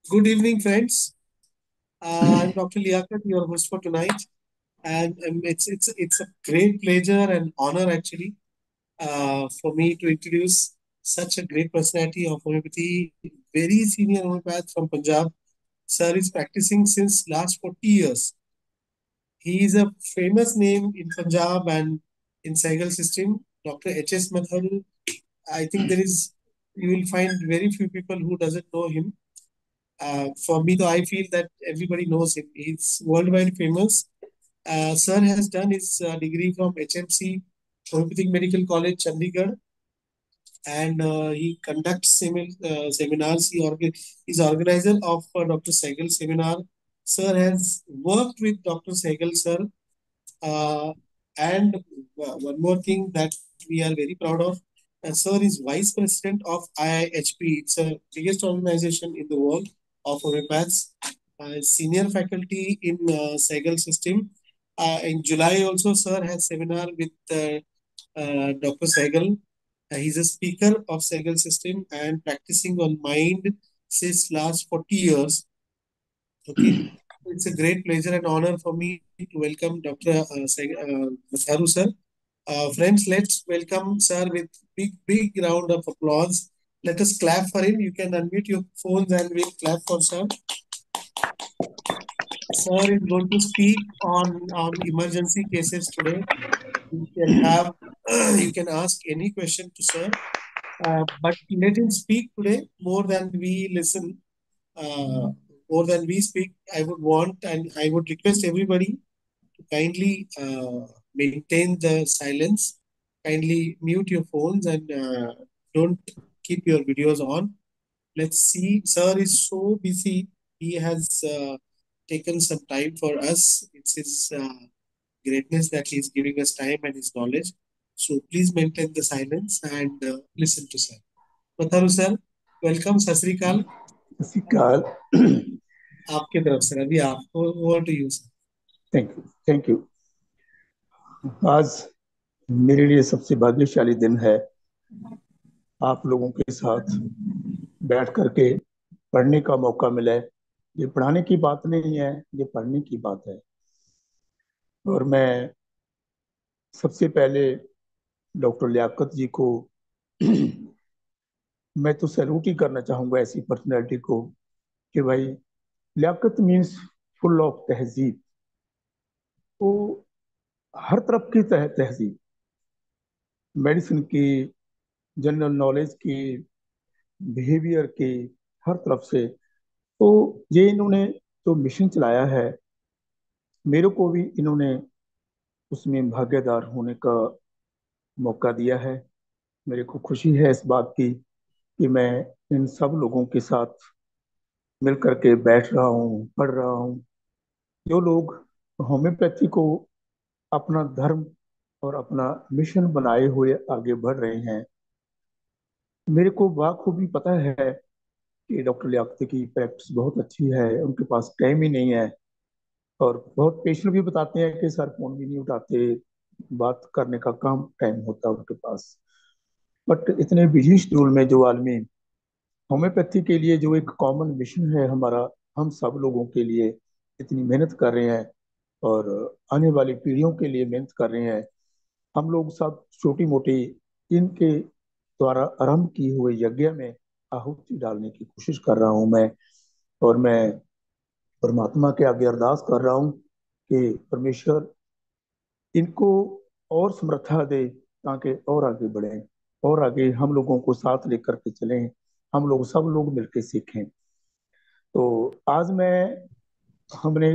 Good evening, friends. I'm Dr. Liaquat, your host for tonight, and it's a great pleasure and honor actually for me to introduce such a great personality of homeopathy, very senior homeopath from Punjab. Sir is practicing since last 40 years. He is a famous name in Punjab and in Saigal system. Dr. H.S. Mathur. I think you will find very few people who doesn't know him. For me, though, I feel that everybody knows him. He's worldwide famous. Sir has done his degree from HMC, Homeopathic Medical College, Chandigarh, and he conducts seminars. He's organizer of Dr. Sehgal seminar. Sir has worked with Dr. Sehgal, sir. Uh, and one more thing that we are very proud of, Sir is vice president of IIHP. It's the biggest organization in the world of homeopaths. Senior faculty in Sehgal system. In July also, Sir has seminar with Dr. Sehgal. He's a speaker of Sehgal system and practicing on mind since last 40 years. Okay. It's a great pleasure and honor for me to welcome Dr. Matharu sir. Friends, let's welcome sir with big round of applause. Let us clap for him. You can unmute your phones and we'll clap for sir. Sir is going to speak on emergency cases today. You can have you can ask any question to sir, but let him speak today more than we listen. Uh, More than we speak, I would want and I would request everybody to kindly maintain the silence. Kindly mute your phones and don't keep your videos on. Let's see. Sir is so busy. He has taken some time for us. It's his greatness that he is giving us time and his knowledge. So please maintain the silence and listen to sir. Matharu sir, welcome. Sat Sri Akal. Sikal, आपके तरफ से अभी आपको over to you sir. Thank you. आज मेरे लिए सबसे भाग्यशाली दिन है आप लोगों के साथ बैठ करके पढ़ने का मौका मिला है। ये पढ़ाने की बात नहीं है, ये पढ़ने की बात है। और मैं सबसे पहले डॉक्टर लियाकत जी को मैं तो सैल्यूट ही करना चाहूँगा ऐसी पर्सनैलिटी को कि भाई लियाकत मीन्स फुल ऑफ तहजीब। वो हर तरफ की तहजीब, मेडिसिन की, जनरल नॉलेज की, बिहेवियर की, हर तरफ से। तो ये इन्होंने जो मिशन चलाया है, मेरे को भी इन्होंने उसमें भागीदार होने का मौका दिया है। मेरे को खुशी है इस बात की कि मैं इन सब लोगों के साथ मिल करके बैठ रहा हूँ, पढ़ रहा हूँ। जो लोग होम्योपैथी को अपना धर्म और अपना मिशन बनाए हुए आगे बढ़ रहे हैं, मेरे को बाखूबी पता है कि डॉक्टर लियाकत की प्रैक्टिस बहुत अच्छी है, उनके पास टाइम ही नहीं है। और बहुत पेशेंट भी बताते हैं कि सर फोन भी नहीं उठाते, बात करने का कम टाइम होता है उनके पास। बट इतने बिजी शेड्यूल में जो आदमी होम्योपैथी के लिए जो एक कॉमन मिशन है हमारा, हम सब लोगों के लिए इतनी मेहनत कर रहे हैं और आने वाली पीढ़ियों के लिए मेहनत कर रहे हैं। हम लोग सब छोटी मोटी इनके द्वारा आरंभ किए हुए यज्ञ में आहुति डालने की कोशिश कर रहा हूं मैं। और मैं परमात्मा के आगे अरदास कर रहा हूँ कि परमेश्वर इनको और समर्था दे ताकि और आगे बढ़ें, और आगे हम लोगों को साथ लेकर के चलें, हम लोग सब लोग मिलकर सीखें। तो आज मैं हमने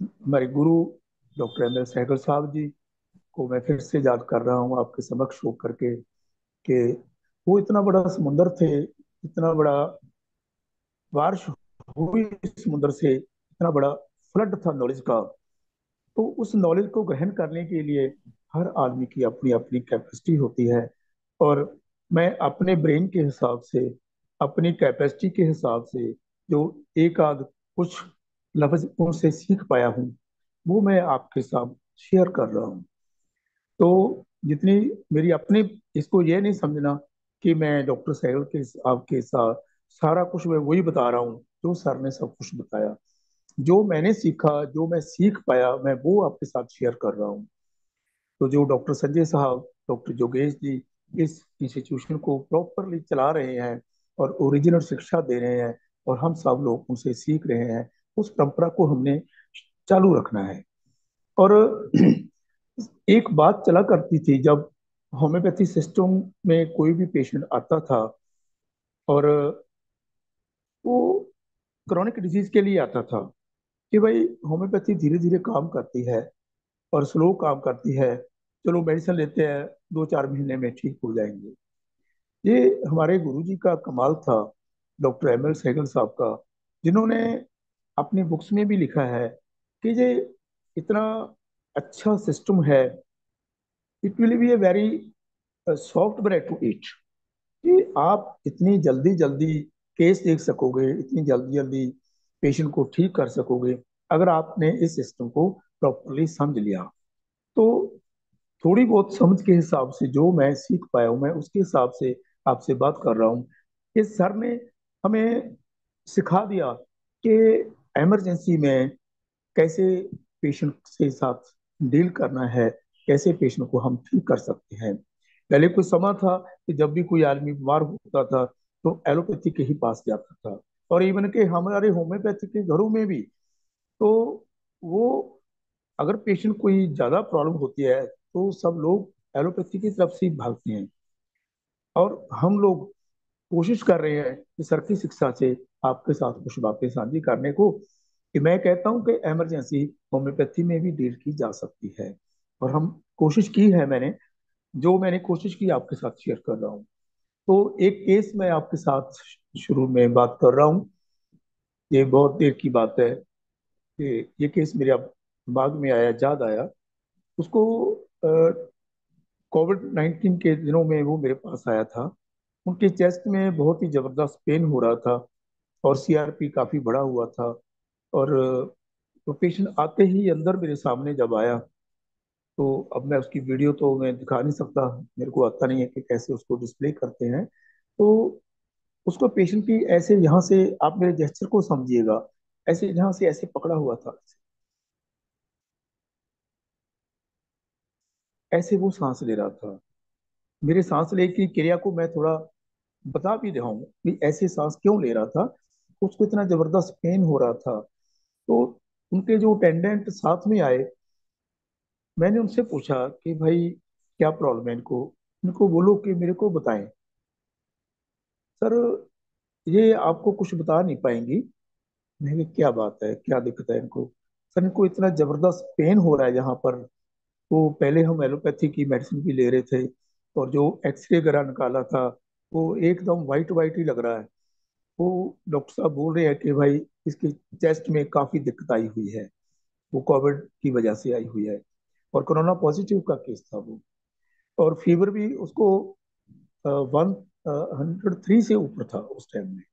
हमारे गुरु डॉक्टर एम एल सहगल साहब जी को मैं फिर से याद कर रहा हूँ आपके समक्ष होकर के कि वो इतना बड़ा समुंदर थे, इतना बड़ा बारिश हुई समुद्र से, इतना बड़ा फ्लड था नॉलेज का। तो उस नॉलेज को ग्रहण करने के लिए हर आदमी की अपनी अपनी कैपेसिटी होती है। और मैं अपने ब्रेन के हिसाब से, अपनी कैपेसिटी के हिसाब से जो एक आध कुछ लफ्ज उनसे सीख पाया हूँ, वो मैं आपके साथ शेयर कर रहा हूँ। तो जितनी मेरी अपनी, इसको ये नहीं समझना कि मैं डॉक्टर सहगल के आपके साथ सारा कुछ मैं वही बता रहा हूँ जो सर ने सब कुछ बताया। जो मैंने सीखा, जो मैं सीख पाया, मैं वो आपके साथ शेयर कर रहा हूँ। तो जो डॉक्टर संजय साहब, डॉक्टर योगेश जी इस इंस्टीट्यूशन को प्रॉपरली चला रहे हैं और ओरिजिनल शिक्षा दे रहे हैं, और हम सब लोग उनसे सीख रहे हैं, उस परंपरा को हमने चालू रखना है। और एक बात चला करती थी, जब होम्योपैथी सिस्टम में कोई भी पेशेंट आता था और वो क्रॉनिक डिजीज के लिए आता था, कि भाई होम्योपैथी धीरे धीरे काम करती है और स्लो काम करती है, चलो मेडिसिन लेते हैं, 2-4 महीने में ठीक हो जाएंगे। ये हमारे गुरुजी का कमाल था, डॉक्टर एम एल सहगल साहब का, जिन्होंने अपनी बुक्स में भी लिखा है कि ये इतना अच्छा सिस्टम है, it will be a very soft bread to eat, कि आप इतनी जल्दी जल्दी केस देख सकोगे, इतनी जल्दी जल्दी पेशेंट को ठीक कर सकोगे, अगर आपने इस सिस्टम को प्रॉपरली समझ लिया। तो थोड़ी बहुत समझ के हिसाब से जो मैं सीख पाया हूँ, मैं उसके हिसाब से आपसे बात कर रहा हूँ। कि सर ने हमें सिखा दिया कि इमरजेंसी में कैसे पेशेंट के साथ डील करना है, कैसे पेशेंट को हम ठीक कर सकते हैं। पहले कुछ समय था कि जब भी कोई आदमी बीमार होता था तो एलोपैथी के ही पास जाता था, और इवन के हमारे होम्योपैथी के घरों में भी। तो वो अगर पेशेंट कोई ज्यादा प्रॉब्लम होती है तो सब लोग एलोपैथी की तरफ से ही भागते हैं। और हम लोग कोशिश कर रहे हैं कि सर की शिक्षा से आपके साथ कुछ बातें साझी करने को, कि मैं कहता हूं कि इमरजेंसी होम्योपैथी में भी डील की जा सकती है। और हम कोशिश की है, मैंने कोशिश की आपके साथ शेयर कर रहा हूँ। तो एक केस मैं आपके साथ शुरू में बात कर रहा हूँ। ये बहुत देर की बात है कि ये केस मेरे अब दिमाग में आया, याद आया उसको। कोविड 19 के दिनों में वो मेरे पास आया था। उनके चेस्ट में बहुत ही जबरदस्त पेन हो रहा था और सीआरपी काफी बढ़ा हुआ था। और तो पेशेंट आते ही अंदर मेरे सामने जब आया, तो अब मैं उसकी वीडियो तो मैं दिखा नहीं सकता, मेरे को आता नहीं है कि कैसे उसको डिस्प्ले करते हैं। तो उसको पेशेंट की ऐसे यहाँ से, आप मेरे जेस्चर को समझिएगा, ऐसे यहाँ से ऐसे पकड़ा हुआ था, ऐसे वो सांस ले रहा था। मेरे सांस ले की क्रिया को मैं थोड़ा बता भी रहा हूँ कि ऐसे सांस क्यों ले रहा था। उसको इतना जबरदस्त पेन हो रहा था। तो उनके जो अटेंडेंट साथ में आए, मैंने उनसे पूछा कि भाई क्या प्रॉब्लम है इनको, इनको बोलो कि मेरे को बताएं। सर ये आपको कुछ बता नहीं पाएंगी। मैंने कहा, क्या बात है, क्या दिक्कत है इनको। सर इनको इतना जबरदस्त पेन हो रहा है यहाँ पर। तो पहले हम एलोपैथी की मेडिसिन भी ले रहे थे, और जो एक्सरे वगैरह निकाला था वो एकदम वाइट वाइट ही लग रहा है। वो डॉक्टर साहब बोल रहे हैं कि भाई इसके चेस्ट में काफी दिक्कत आई हुई है, वो कोविड की वजह से आई हुई है, और कोरोना पॉजिटिव का केस था वो। और फीवर भी उसको 103 से ऊपर था उस टाइम में।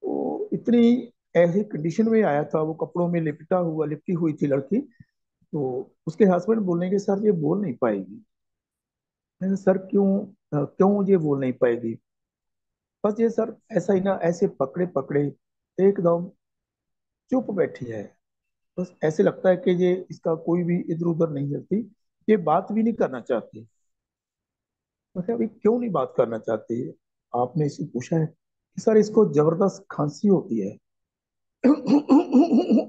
वो इतनी ऐसी कंडीशन में आया था, वो कपड़ों में लिपटी हुई थी लड़की। तो उसके हस्बैंड बोलने के, सर ये बोल नहीं पाएगी। मैंने कहा, सर क्यों, क्यों ये बोल नहीं पाएगी। बस ये सर ऐसा ही ना, ऐसे पकड़े पकड़े एकदम चुप बैठी है। बस ऐसे लगता है कि ये इसका कोई भी इधर उधर नहीं हिलती, ये बात भी नहीं करना चाहती। मैं कहा, अभी क्यों नहीं बात करना चाहती। आपने इसे पूछा है कि सर इसको जबरदस्त खांसी होती है,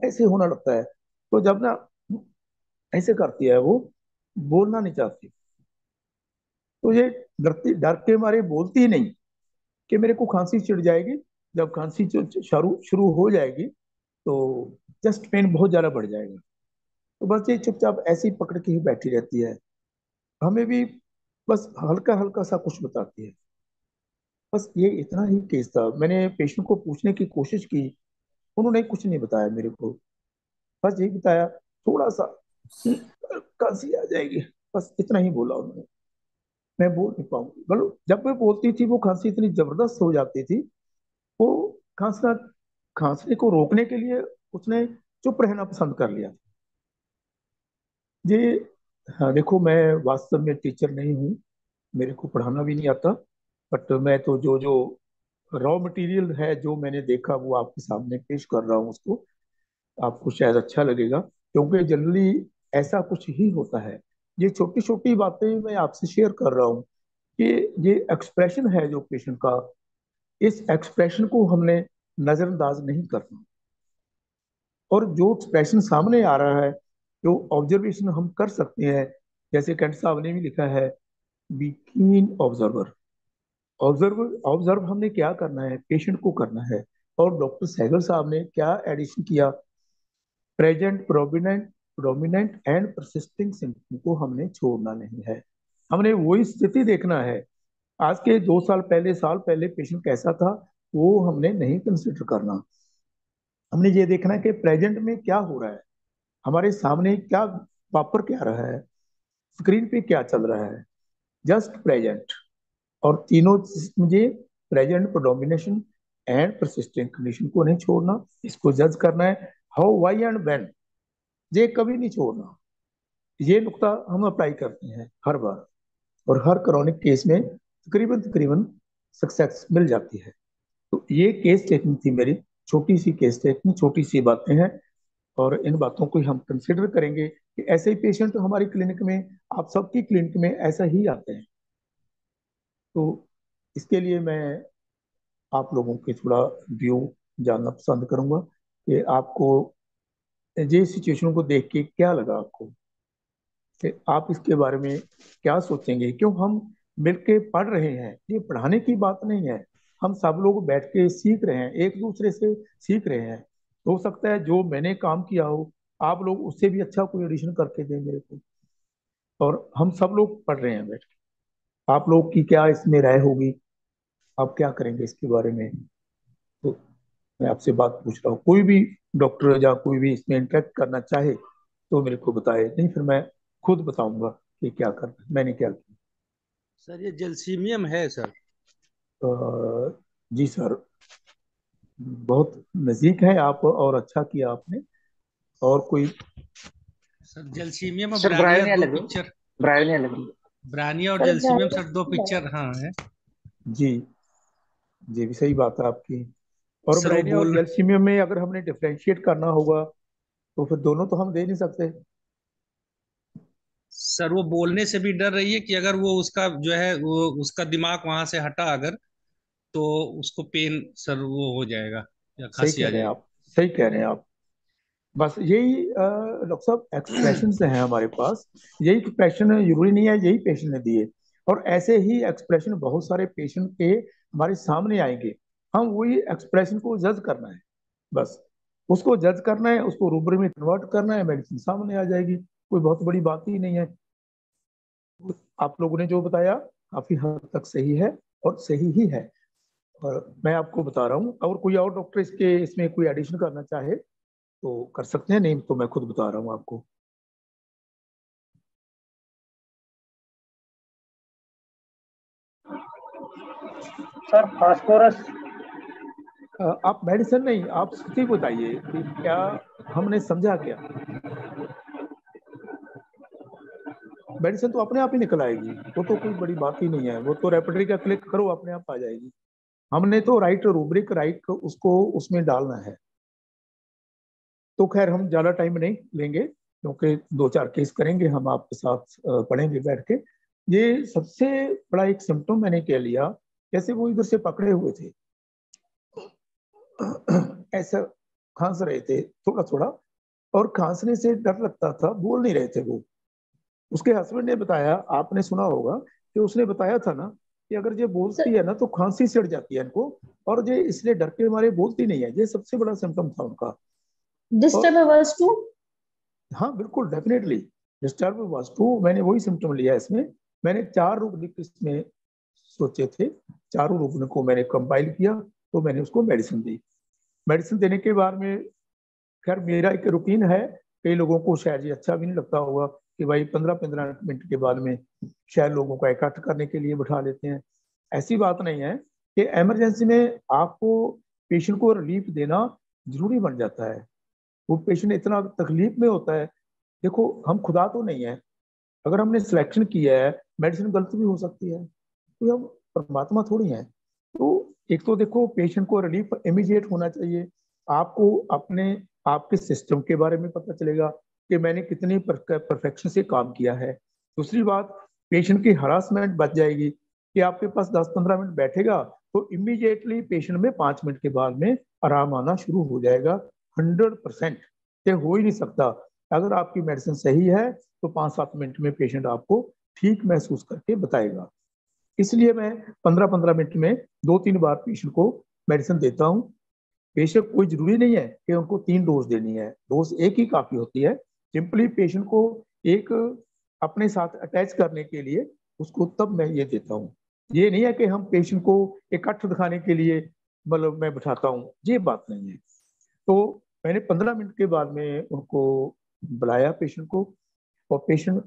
ऐसे होना लगता है। तो जब ना ऐसे करती है वो, बोलना नहीं चाहती। तो ये डरती, डर के मारे बोलती ही नहीं, कि मेरे को खांसी छिड़ जाएगी। जब खांसी शुरू शुरू हो जाएगी तो चेस्ट पेन बहुत ज्यादा बढ़ जाएगा। तो बस ये चुपचाप ऐसे ही पकड़ के ही बैठी रहती है। हमें भी बस हल्का हल्का सा कुछ बताती है। बस ये इतना ही केस था। मैंने पेशेंट को पूछने की कोशिश की, उन्होंने कुछ नहीं बताया मेरे को। बस यही बताया, थोड़ा सा खांसी आ जाएगी, बस इतना ही बोला उन्होंने। मैं बोल नहीं पाऊंगी, बोलो जब मैं बोलती थी वो खांसी इतनी जबरदस्त हो जाती थी। वो खांसना, खांसने को रोकने के लिए उसने चुप रहना पसंद कर लिया। जी हाँ, देखो मैं वास्तव में टीचर नहीं हूँ, मेरे को पढ़ाना भी नहीं आता। बट मैं तो जो जो रॉ मटेरियल है जो मैंने देखा वो आपके सामने पेश कर रहा हूँ उसको। आपको शायद अच्छा लगेगा, क्योंकि जनरली ऐसा कुछ ही होता है। ये छोटी छोटी बातें मैं आपसे शेयर कर रहा हूँ कि ये एक्सप्रेशन है जो पेशेंट का, इस एक्सप्रेशन को हमने नजरअंदाज नहीं करना। और जो एक्सप्रेशन सामने आ रहा है, जो ऑब्जर्वेशन हम कर सकते हैं, जैसे कैंट साहब ने भी लिखा है, बी कीन ऑब्जर्वर। ऑब्जर्व ऑब्जर्व हमने क्या करना है, पेशेंट को करना है। और डॉक्टर सहगल साहब ने क्या एडिशन किया, present prominent prominent and persisting symptom को हमने छोड़ना नहीं है। हमने वही स्थिति देखना है। आज के 2 साल पहले, साल पहले पेशेंट कैसा था वो हमने नहीं कंसिडर करना। हमने ये देखना है कि प्रेजेंट में क्या हो रहा है, हमारे सामने क्या वापर क्या रहा है, स्क्रीन पे क्या चल रहा है। Just present. और तीनों मुझे, प्रेजेंट, प्रोडोमिनेशन एंड परसिस्टेंट कंडीशन को नहीं छोड़ना, इसको जज करना है। हाउ, वाई एंड व्हेन, ये कभी नहीं छोड़ना। ये नुक्ता हम अप्लाई करते हैं हर बार, और हर क्रॉनिक केस में तकरीबन तकरीबन सक्सेस मिल जाती है। तो ये केस टेकिंग थी मेरी, छोटी सी केस टेकिंग, छोटी सी बातें हैं। और इन बातों को हम कंसिडर करेंगे कि ऐसे ही पेशेंट हमारी क्लिनिक में, आप सबकी क्लिनिक में ऐसा ही आते हैं। तो इसके लिए मैं आप लोगों के थोड़ा व्यू जानना पसंद करूंगा कि आपको ये सिचुएशन को देख के क्या लगा आपको, कि आप इसके बारे में क्या सोचेंगे। क्यों हम मिलके पढ़ रहे हैं, ये पढ़ाने की बात नहीं है। हम सब लोग बैठ के सीख रहे हैं, एक दूसरे से सीख रहे हैं। हो सकता है जो मैंने काम किया हो, आप लोग उससे भी अच्छा कोई एडिशन करके दें मेरे को। और हम सब लोग पढ़ रहे हैं बैठ के। आप लोग की क्या इसमें राय होगी, आप क्या करेंगे इसके बारे में। तो मैं आपसे बात पूछ रहा हूँ, कोई भी डॉक्टर या कोई भी इसमें इंटरेक्ट करना चाहे तो मेरे को बताए, नहीं फिर मैं खुद बताऊंगा कि क्या करना है, मैंने क्या किया। सर ये जेलसीमियम है सर। जी सर, बहुत नजदीक है आप, और अच्छा किया आपने। और कोई। सर जेलसीमियम और सर ब्रानिया ब्रायोनिया दो लगी, पिक्चर। ब्रायोनिया लगी। ब्रानिया और सर जेलसीमियम सर दो पिक्चर हाँ है। जी, ये भी सही बात है आपकी। और सर वो ब्रायनिया और बोल जैल्सीमियम में अगर हमने डिफरेंशिएट करना होगा तो फिर दोनों तो हम दे नहीं सकते। सर वो बोलने से भी डर रही है कि अगर वो उसका जो है वो उसका दिमाग वहां से हटा अगर, तो उसको पेन सर वो हो जाएगा या सही खांसी कह आ रहे हैं जाएगी। आप, सही कह रहे हैं आप। बस यही डॉक्टर साहब एक्सप्रेशन हैं हमारे पास। यही एक्सप्रेशन जरूरी नहीं है यही पेशेंट ने दिए, और ऐसे ही एक्सप्रेशन बहुत सारे पेशेंट के हमारे सामने आएंगे। हम वही एक्सप्रेशन को जज करना है, बस उसको जज करना है, उसको रूबरी में कन्वर्ट करना है, मेडिसिन सामने आ जाएगी। कोई बहुत बड़ी बात ही नहीं है। आप लोगों ने जो बताया काफी हद तक सही है, और सही ही है। और मैं आपको बता रहा हूँ, और कोई और डॉक्टर इसके इसमें कोई एडिशन करना चाहे तो कर सकते हैं, नहीं तो मैं खुद बता रहा हूँ आपको। Sir phosphorus. आप मेडिसिन नहीं, आप स्थिति बताइए कि क्या हमने समझा क्या। मेडिसिन तो अपने आप ही निकल आएगी, वो तो कोई बड़ी बात ही नहीं है, वो तो रेपर्टरी का क्लिक करो अपने आप आ जाएगी। हमने तो राइट रूब्रिक, राइट उसको उसमें डालना है। तो खैर हम ज्यादा टाइम नहीं लेंगे, क्योंकि 2-4 केस करेंगे हम आपके साथ, पढ़ेंगे बैठ के। ये सबसे बड़ा एक सिम्टम मैंने कह लिया, जैसे वो इधर से पकड़े हुए थे, ऐसा खांस रहे थे थोड़ा थोड़ा, और खांसने से डर लगता था, बोल नहीं रहे थे वो। उसके हस्बैंड ने बताया, आपने सुना होगा कि उसने बताया था ना कि अगर ये बोलती सर है ना तो खांसी चढ़ जाती है इनको, और ये इसलिए डर के मारे बोलती नहीं है। ये सबसे बड़ा सिम्टम था उनका। और डिस्टर्ब आवाज टू। हाँ बिल्कुल, डेफिनेटली डिस्टर्ब वास्तु, मैंने वही सिम्टम लिया इसमें। मैंने 4 रूप इसमें सोचे थे, चारों रूप को मैंने कंपाइल किया, तो मैंने उसको मेडिसिन दी। मेडिसिन देने के बाद में, खैर मेरा एक रूटीन है, कई लोगों को शायद ये अच्छा भी नहीं लगता होगा कि भाई 15-15 मिनट के बाद में शायद लोगों को इकट्ठ करने के लिए बिठा लेते हैं। ऐसी बात नहीं है, कि इमरजेंसी में आपको पेशेंट को रिलीफ देना जरूरी बन जाता है। वो पेशेंट इतना तकलीफ में होता है। देखो हम खुदा तो नहीं है, अगर हमने सिलेक्शन किया है, मेडिसिन गलत भी हो सकती है, तो हम परमात्मा थोड़ी हैं। तो एक तो देखो पेशेंट को रिलीफ इमीडिएट होना चाहिए, आपको अपने आपके सिस्टम के बारे में पता चलेगा कि मैंने कितनी परफेक्शन से काम किया है। दूसरी बात, पेशेंट की हरासमेंट बच जाएगी कि आपके पास 10-15 मिनट बैठेगा तो इमीडिएटली पेशेंट में 5 मिनट के बाद में आराम आना शुरू हो जाएगा। 100% ये हो ही नहीं सकता। अगर आपकी मेडिसिन सही है तो 5-7 मिनट में पेशेंट आपको ठीक महसूस करके बताएगा। इसलिए मैं 15-15 मिनट में 2-3 बार पेशेंट को मेडिसिन देता हूँ। बेशक कोई जरूरी नहीं है कि उनको 3 डोज देनी है, डोज एक ही काफी होती है। सिंपली पेशेंट को एक अपने साथ अटैच करने के लिए उसको तब मैं ये देता हूँ। ये नहीं है कि हम पेशेंट को इकट्ठ दिखाने के लिए मतलब मैं बिठाता हूँ, ये बात नहीं है। तो मैंने 15 मिनट के बाद में उनको बुलाया पेशेंट को, और पेशेंट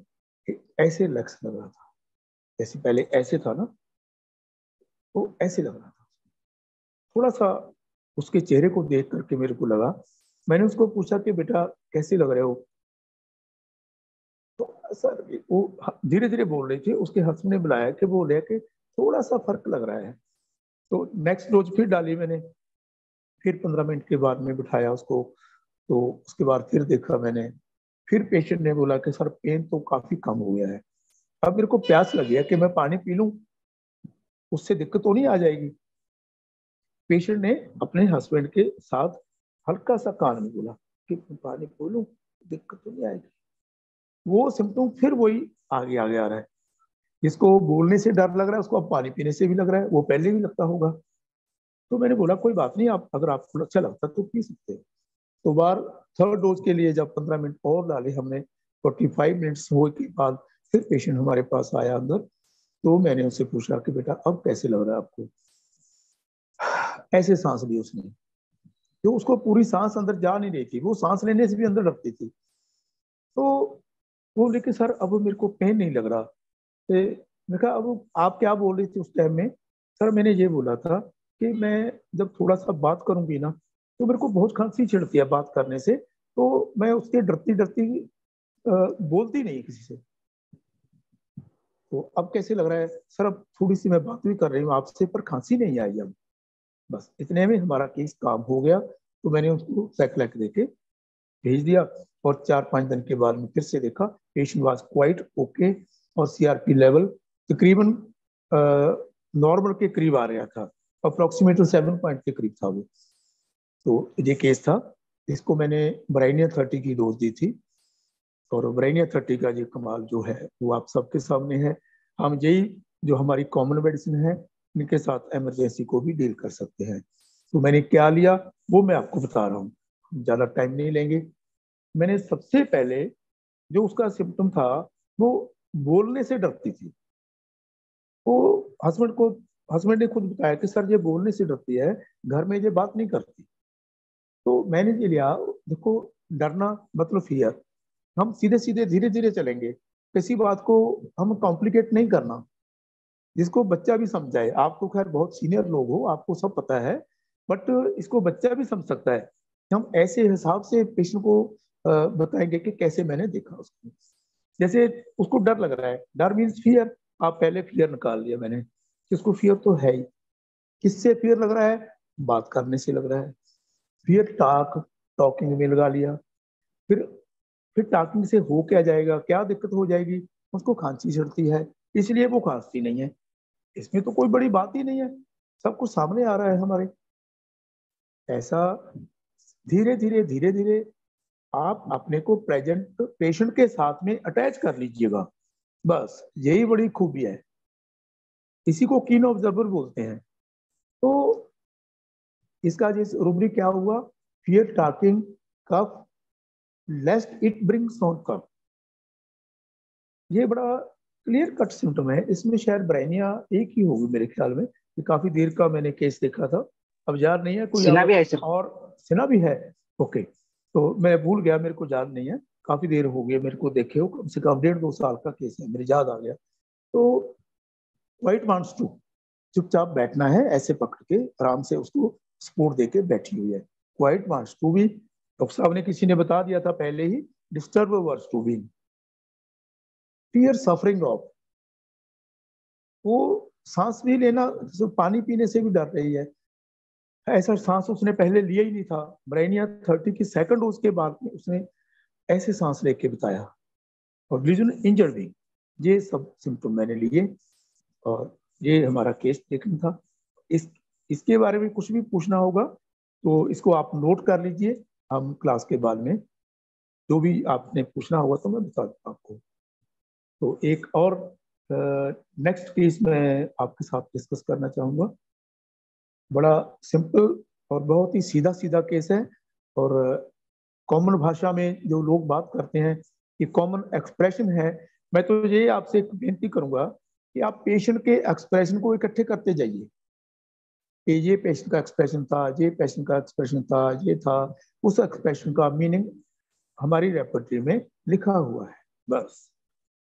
ऐसे लक्स लग रहा था, जैसे पहले ऐसे था ना, तो ऐसे लग रहा था। थोड़ा सा उसके चेहरे को देख करके मेरे को लगा, मैंने उसको पूछा कि बेटा कैसे लग रहे हो, तो सर वो धीरे धीरे बोल रहे थे। उसके हस्बैंड ने बुलाया कि बोले कि थोड़ा सा फर्क लग रहा है। तो नेक्स्ट डोज फिर डाली मैंने, फिर 15 मिनट के बाद में बिठाया उसको। तो उसके बाद फिर देखा मैंने, फिर पेशेंट ने बोला कि सर पेन तो काफी कम हो गया है, अब मेरे को प्यास लगी है कि मैं पानी पी लूं, उससे दिक्कत तो नहीं आ जाएगी। पेशेंट ने अपने हस्बैंड के साथ हल्का सा कान में बोला कि पानी पी लूं, दिक्कत तो नहीं आएगी। वो सिम्टम फिर वही आगे आगे आ रहा है। जिसको बोलने से डर लग रहा है उसको अब पानी पीने से भी लग रहा है, वो पहले भी लगता होगा। तो मैंने बोला कोई बात नहीं, आप अगर आपको अच्छा लगता तो पी सकते हैं। तो बार थर्ड डोज के लिए जब 15 मिनट और डाले हमने, 45 मिनट्स हो के बाद फिर पेशेंट हमारे पास आया अंदर। तो मैंने उससे पूछा कि बेटा अब कैसे लग रहा है आपको। ऐसे सांस ली उसने, तो उसको पूरी सांस अंदर जा नहीं रही थी, वो सांस लेने से भी अंदर लगती थी। तो वो लेके सर अब मेरे को पेन नहीं लग रहा। तो मैं कहा अब आप क्या बोल रही थी उस टाइम में। सर मैंने ये बोला था कि मैं जब थोड़ा सा बात करूंगी ना तो मेरे को बहुत खांसी छिड़ती है बात करने से, तो मैं उसके डरती डरती बोलती नहीं किसी से। तो अब कैसे लग रहा है सर, अब थोड़ी सी मैं बात भी कर रही हूँ आपसे पर खांसी नहीं आई अब। बस इतने में हमारा केस काम हो गया। तो मैंने उसको साइक्लेक देके भेज दिया, और 4-5 दिन के बाद में फिर से देखा, पेशेंट वाज क्वाइट ओके, और सीआरपी लेवल तकरीबन नॉर्मल के करीब आ रहा था, अप्रोक्सीमेटली 7 पॉइंट के करीब था वो। तो ये केस था, इसको मैंने ब्राइनिया 30 की डोज दी थी। और ब्राइनिया 30 का ये कमाल जो है वो आप सबके सामने है। हम यही जो हमारी कॉमन मेडिसिन है इनके साथ इमरजेंसी को भी डील कर सकते हैं। तो मैंने क्या लिया वो मैं आपको बता रहा हूँ, ज़्यादा टाइम नहीं लेंगे। मैंने सबसे पहले जो उसका सिम्टम था वो बोलने से डरती थी। वो हस्बैंड ने खुद बताया कि सर ये बोलने से डरती है, घर में ये बात नहीं करती। तो मैंने ये लिया, देखो डरना मतलब फियर, हम सीधे सीधे धीरे धीरे चलेंगे, किसी बात को हम कॉम्प्लिकेट नहीं करना, जिसको बच्चा भी समझ जाए। आप तो खैर बहुत सीनियर लोग हो, आपको सब पता है, बट इसको बच्चा भी समझ सकता है। हम ऐसे हिसाब से पेशेंट को बताएंगे कि कैसे मैंने देखा उसको। जैसे उसको डर लग रहा है, डर मीन्स फियर, आप पहले फियर निकाल लिया मैंने, इसको फियर तो है ही। किससे फियर लग रहा है, बात करने से लग रहा है। फियर टॉकिंग में लगा लिया। फिर फिर टॉकिंग से हो क्या जाएगा, क्या दिक्कत हो जाएगी, उसको खांसी चढ़ती है इसलिए वो खांसती नहीं है। इसमें तो कोई बड़ी बात ही नहीं है, सब कुछ सामने आ रहा है हमारे। ऐसा धीरे धीरे धीरे धीरे आप अपने को प्रेजेंट पेशेंट के साथ में अटैच कर लीजिएगा, बस यही बड़ी खूबी है। इसी को कीन ऑब्जर्वर बोलते हैं। तो इसका जिस रूब्रिक क्या हुआ, fear talking cough lest it brings on cough, ये बड़ा क्लियर कट सिम्टम है। इसमें शायद ब्राइनिया एक ही होगी मेरे ख्याल में, ये काफी देर का मैंने केस देखा था, अब याद नहीं है कोई सिना भी है सर। और सिना भी है। ओके, तो मैं भूल गया, मेरे को याद नहीं है, काफी देर हो गई मेरे को देखे हो, कम से कम 1.5-2 साल का केस है, मेरे याद आ गया। तो वाइट वांट्स टू, चुपचाप बैठना है, ऐसे पकड़ के आराम से उसको सपोर्ट देके बैठी हुई है। Quite wants to be, doctor साहब ने किसी ने बता दिया था पहले ही, disturb words to be, fear suffering of, वो सांस भी लेना, जैसे पानी पीने से भी डर रही है, ऐसा सांस उसने पहले लिया ही नहीं था। ब्रेनिया 30 की सेकंड उसके बाद में उसने ऐसे सांस लेके बताया, और लीजन इंजर्ड भी। ये सब सिम्टम मैंने लिए, और ये हमारा केस देखना था। इसके बारे में कुछ भी पूछना होगा तो इसको आप नोट कर लीजिए, हम क्लास के बाद में जो भी आपने पूछना होगा तो मैं बता दूंगा आपको। तो एक और नेक्स्ट केस मैं आपके साथ डिस्कस करना चाहूँगा। बड़ा सिंपल और बहुत ही सीधा सीधा केस है, और कॉमन भाषा में जो लोग बात करते हैं कि कॉमन एक्सप्रेशन है। मैं तो ये आपसे एक विनती करूंगा कि आप पेशेंट के एक्सप्रेशन को इकट्ठे करते जाइए कि ये पेशेंट का एक्सप्रेशन था, ये पेशेंट का एक्सप्रेशन था, ये था, उस एक्सप्रेशन का मीनिंग हमारी रेपर्टरी में लिखा हुआ है। बस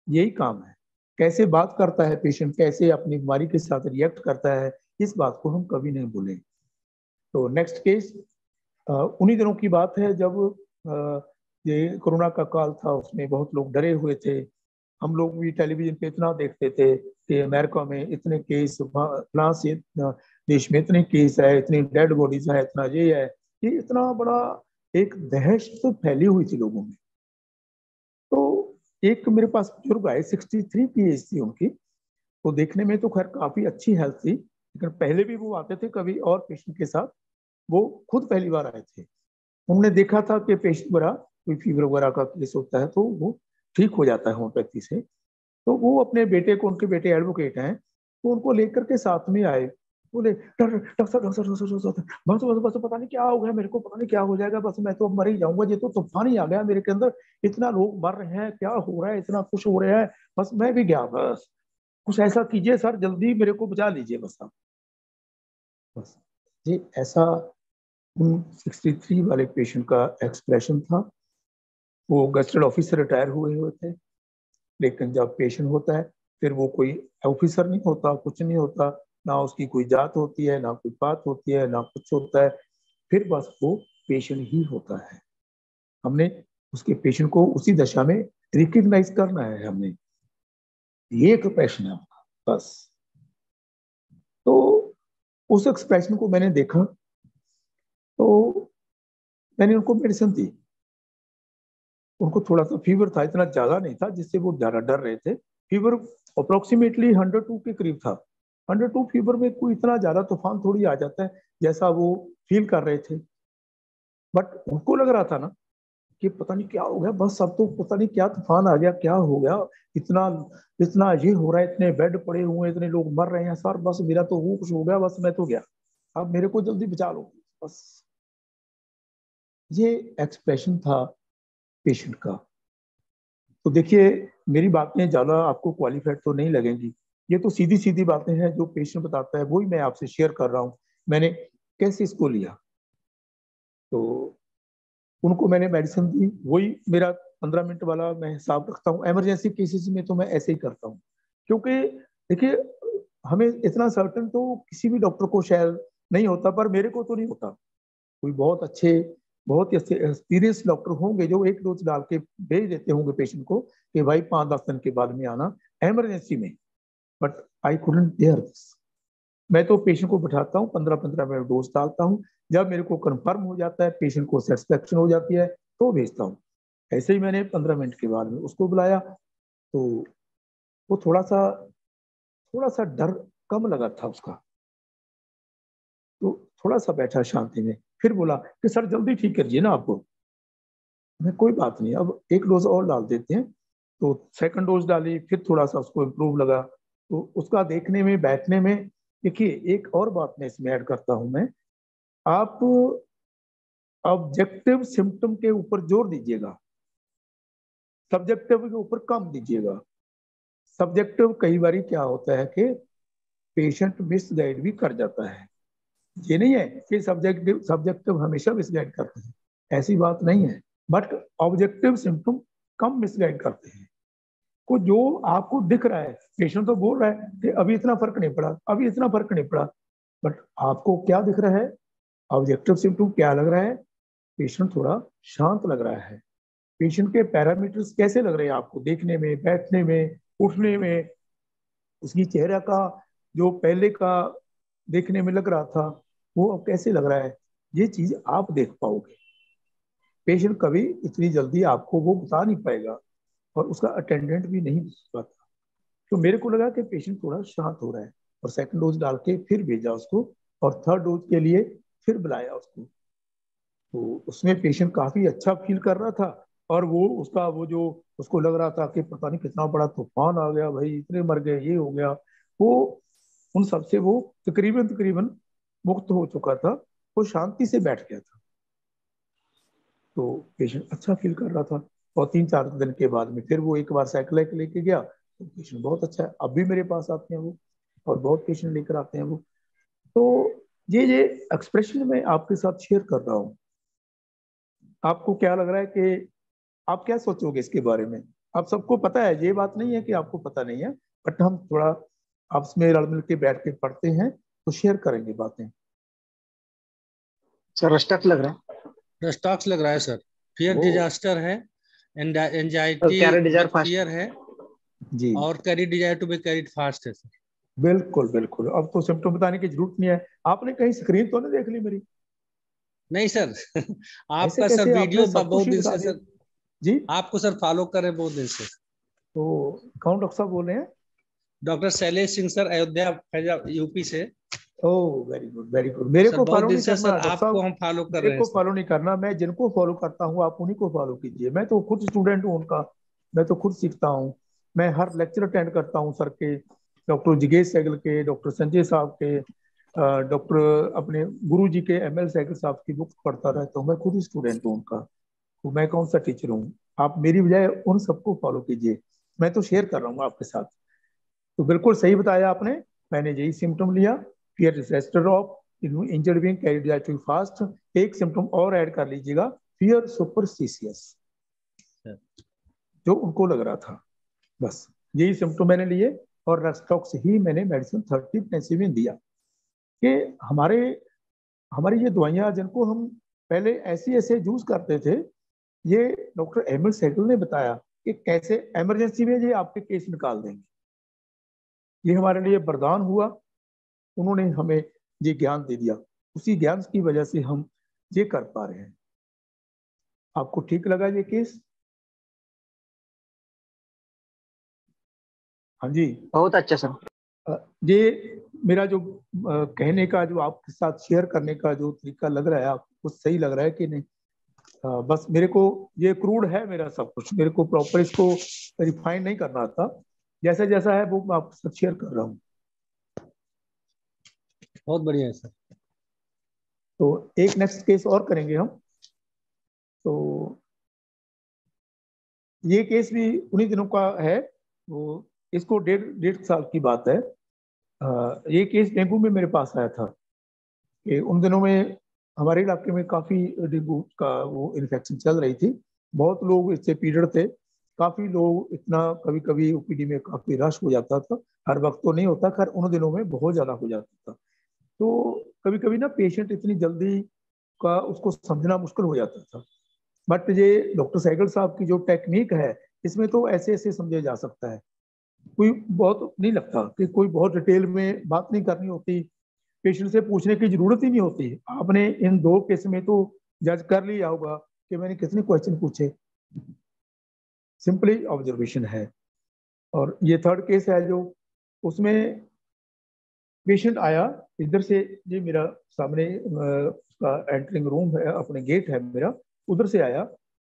यही काम है। कैसे बात करता है पेशेंट, कैसे अपनी बीमारी के साथ रिएक्ट करता है, इस बात को हम कभी नहीं भूलें। तो नेक्स्ट केस उन्हीं दिनों की बात है जब ये कोरोना का काल था, उसमें बहुत लोग डरे हुए थे। हम लोग भी टेलीविजन पे इतना देखते थे कि अमेरिका में इतने केस, फ्रांस देश में इतने केस है, इतनी डेड बॉडीज है, इतना ये है, ये इतना बड़ा एक दहशत फैली हुई थी लोगों में। तो एक मेरे पास बुजुर्ग आए, 63 की एज थी उनकी। तो देखने में तो खैर काफी अच्छी हेल्थ थी, लेकिन पहले भी वो आते थे कभी और पेशेंट के साथ, वो खुद पहली बार आए थे। उन्होंने देखा था कि पेशेंट वगैरह कोई फीवर वगैरह का केस होता है तो वो ठीक हो जाता है होम्योपैथी से। तो वो अपने बेटे को, उनके बेटे एडवोकेट हैं, तो उनको लेकर के साथ में आए। बोले डॉक्टर डॉक्टर डॉक्टर डॉक्टर बस बस बस, पता नहीं क्या हो गया मेरे को, पता नहीं क्या हो जाएगा, बस मैं तो मर ही जाऊंगा, ये तो तूफान ही आ गया मेरे के अंदर, इतना लोग मर रहे हैं, क्या हो रहा है, इतना कुछ हो रहा है, बस मैं भी गया, बस कुछ ऐसा कीजिए सर, जल्दी मेरे को बचा लीजिए बस आप। बस ये ऐसा उन 63 वाले पेशेंट का एक्सप्रेशन था। वो गस्टेड ऑफिसर रिटायर हुए हुए थे, लेकिन जब पेशेंट होता है फिर वो कोई ऑफिसर नहीं होता, कुछ नहीं होता, ना उसकी कोई जात होती है, ना कोई बात होती है, ना कुछ होता है, फिर बस वो पेशेंट ही होता है। हमने उसके पेशेंट को उसी दशा में रिकग्नाइज करना है, हमने ये एक पैशन है आपका बस। तो उस एक्सप्रेशन को मैंने देखा, तो मैंने उनको मेडिसिन दी। उनको थोड़ा सा फीवर था, इतना ज्यादा नहीं था जिससे वो ज्यादा डर रहे थे। फीवर अप्रोक्सीमेटली 102 के करीब था। 102 फीवर में कोई इतना ज्यादा तूफान थोड़ी आ जाता है जैसा वो फील कर रहे थे। बट उनको लग रहा था ना कि पता नहीं क्या हो गया, बस अब तो पता नहीं क्या तूफान आ गया, क्या हो गया, इतना इतना ये हो रहा है, इतने बेड पड़े हुए हैं, इतने लोग मर रहे हैं सर, बस मेरा तो वो कुछ हो गया, बस मैं तो गया, अब मेरे को जल्दी बचा लो बस। ये एक्सप्रेशन था पेशेंट का। तो देखिए, मेरी बातें ज्यादा आपको क्वालिफाइड तो नहीं लगेंगी, ये तो सीधी सीधी बातें हैं जो पेशेंट बताता है, वही मैं आपसे शेयर कर रहा हूँ मैंने कैसे इसको लिया। तो उनको मैंने मेडिसिन दी, वही मेरा 15 मिनट वाला मैं हिसाब रखता हूँ। इमरजेंसी केसेस में तो मैं ऐसे ही करता हूँ, क्योंकि देखिए हमें इतना सर्टन तो किसी भी डॉक्टर को शायद नहीं होता, पर मेरे को तो नहीं होता। कोई बहुत ही अच्छे एक्सपीरियंस डॉक्टर होंगे जो एक डोज डाल के भेज देते होंगे पेशेंट को कि भाई 5-10 दिन के बाद में आना इमरजेंसी में। But I couldn't dare this. मैं तो पेशेंट को बैठाता हूँ, 15-15 मिनट डोज डालता हूँ, जब मेरे को कंफर्म हो जाता है, पेशेंट को सेटिस्फेक्शन हो जाती है तो भेजता हूँ। ऐसे ही मैंने 15 मिनट के बाद में उसको बुलाया, तो वो थोड़ा सा डर कम लगा था उसका, तो थोड़ा सा बैठा शांति में, फिर बोला कि सर जल्दी ठीक करिए ना आपको। मैं कोई बात नहीं, अब एक डोज और डाल देते हैं। तो सेकंड डोज डाली, फिर थोड़ा सा उसको इम्प्रूव लगा, तो उसका देखने में, बैठने में। देखिए एक और बात मैं इसमें ऐड करता हूं मैं, आप ऑब्जेक्टिव सिम्टम के ऊपर जोर दीजिएगा, सब्जेक्टिव के ऊपर कम दीजिएगा। सब्जेक्टिव कई बार क्या होता है कि पेशेंट मिसगाइड भी कर जाता है। ये नहीं है कि सब्जेक्टिव सब्जेक्टिव हमेशा मिसगाइड करते हैं, ऐसी बात नहीं है, but objective symptom come misguide करते हैं। को जो आपको दिख रहा है, पेशेंट तो बोल रहा है कि अभी इतना फर्क नहीं पड़ा, अभी इतना फर्क नहीं पड़ा, बट आपको क्या दिख रहा है, ऑब्जेक्टिव सिम्टम क्या लग रहा है, पेशेंट थोड़ा शांत लग रहा है। पेशेंट के पैरामीटर्स कैसे लग रहे हैं आपको देखने में, बैठने में, उठने में, उसकी चेहरा का जो पहले का देखने में लग रहा था वो अब कैसे लग रहा है, ये चीज आप देख पाओगे। पेशेंट कभी इतनी जल्दी आपको वो बता नहीं पाएगा और उसका अटेंडेंट भी नहीं बता पाता। तो मेरे को लगा कि पेशेंट थोड़ा शांत हो रहा है, और सेकंड डोज डाल के फिर भेजा उसको, और थर्ड डोज के लिए फिर बुलाया उसको। तो उसमें पेशेंट काफी अच्छा फील कर रहा था, और वो उसका वो जो उसको लग रहा था कि पता नहीं कितना बड़ा तूफान आ गया भाई, इतने मर गए, ये हो गया, वो उन सबसे वो तकरीबन तकरीबन मुक्त हो चुका था। वो शांति से बैठ गया था। तो पेशेंट अच्छा फील कर रहा था। और 3-4 दिन के बाद में फिर वो एक बार साइकिल लेके गया, तो पेशेंट बहुत अच्छा है, अब भी मेरे पास आते हैं वो, और बहुत पेशेंट लेकर आते हैं वो। तो ये एक्सप्रेशन मैं आपके साथ शेयर कर रहा हूँ। आपको क्या लग रहा है कि आप क्या सोचोगे इसके बारे में? आप सबको पता है, ये बात नहीं है कि आपको पता नहीं है, बट हम थोड़ा आपस में रल मिल के बैठ के पढ़ते हैं तो शेयर करेंगे बातें। सर स्टक लग रहा है। स्टॉक्स लग रहा है सर। फियर वो डिजास्टर है, anxiety carry desire with fast. Fear है, जी और carry desire to be carried fast है सर। बिल्कुल बिल्कुल, अब तो सिम्टम बताने की जरूरत नहीं है। आपने कहीं स्क्रीन तो नहीं देख ली मेरी? नहीं सर। ऐसे आपका सर कैसे, आपने वीडियो सब कुछ बहुत ही दिन बता से दिया। सर, जी, आपको सर फॉलो कर रहे हैं बहुत दिन से। तो कौन डॉक्टर साहब बोल रहे हैं? डॉक्टर शैलेश सिंह सर, अयोध्या फैजा यूपी से। Oh very good very good. मेरे सर को बहुत फॉलो दिन नहीं से करना सर डॉक्टर आपको साहब, हम फॉलो कर मेरे रहे हैं को सर। फॉलो नहीं करना। मैं जिनको फॉलो करता हूँ आप उन्हीं को फॉलो कीजिए। मैं तो खुद स्टूडेंट हूँ उनका, मैं तो खुद सीखता हूँ। मैं हर लेक्चर अटेंड करता हूँ सर के, डॉक्टर जिगेश सैगल के, डॉक्टर संजय साहब के, डॉक्टर अपने गुरु जी के ML सैगल साहब की बुक पढ़ता रहता हूँ। मैं खुद स्टूडेंट हूँ उनका, तो मैं कौन सा टीचर हूँ? आप मेरी बजाय उन सबको फॉलो कीजिए। मैं तो शेयर कर रहा हूँ आपके साथ। तो बिल्कुल सही बताया आपने, मैंने यही सिम्टम लिया, fear disaster of injured being carried out to fast. एक सिम्टम और ऐड कर लीजिएगा, फियर सुपरस्टिशियस, जो उनको लग रहा था। बस यही सिम्टम मैंने लिए, और रेस्टॉक्स ही मैंने मेडिसिन 30 पेंसिलिन दिया। कि हमारे हमारी ये दवाइयाँ जिनको हम पहले ऐसे ऐसे यूज करते थे, ये डॉक्टर एमिल सेगल ने बताया कि कैसे इमरजेंसी में ये आपके केस निकाल देंगे। ये हमारे लिए वरदान हुआ, उन्होंने हमें ये ज्ञान दे दिया, उसी ज्ञान की वजह से हम ये कर पा रहे हैं। आपको ठीक लगा ये केस? हाँ जी। बहुत अच्छा सर। ये मेरा जो कहने का, जो आपके साथ शेयर करने का जो तरीका लग रहा है, आपको सही लग रहा है कि नहीं? बस मेरे को ये क्रूड है मेरा सब कुछ, मेरे को प्रॉपर इसको रिफाइन नहीं करना आता। जैसा जैसा है वो मैं आपके साथ शेयर कर रहा हूँ। बहुत बढ़िया है सर। तो एक नेक्स्ट केस और करेंगे हम। तो ये केस भी उन्हीं दिनों का है, वो इसको 1.5 साल की बात है। ये केस डेंगू में मेरे पास आया था कि उन दिनों में हमारे इलाके में काफी डेंगू का वो इन्फेक्शन चल रही थी। बहुत लोग इससे पीड़ित थे, काफी लोग, इतना कभी कभी OPD में काफी रश हो जाता था। हर वक्त तो नहीं होता, खैर उन दिनों में बहुत ज्यादा हो जाता था। तो कभी कभी ना पेशेंट इतनी जल्दी का उसको समझना मुश्किल हो जाता था। बट ये डॉक्टर सैगल साहब की जो टेक्निक है, इसमें तो ऐसे ऐसे समझा जा सकता है। कोई बहुत नहीं लगता कि कोई बहुत डिटेल में बात नहीं करनी होती, पेशेंट से पूछने की जरूरत ही नहीं होती। आपने इन 2 केस में तो जज कर लिया होगा कि मैंने कितने क्वेश्चन पूछे, सिंपली ऑब्जर्वेशन है। और ये थर्ड केस है जो, उसमें पेशेंट आया इधर से, ये मेरा सामने उसका एंटरिंग रूम है, अपने गेट है मेरा, उधर से आया,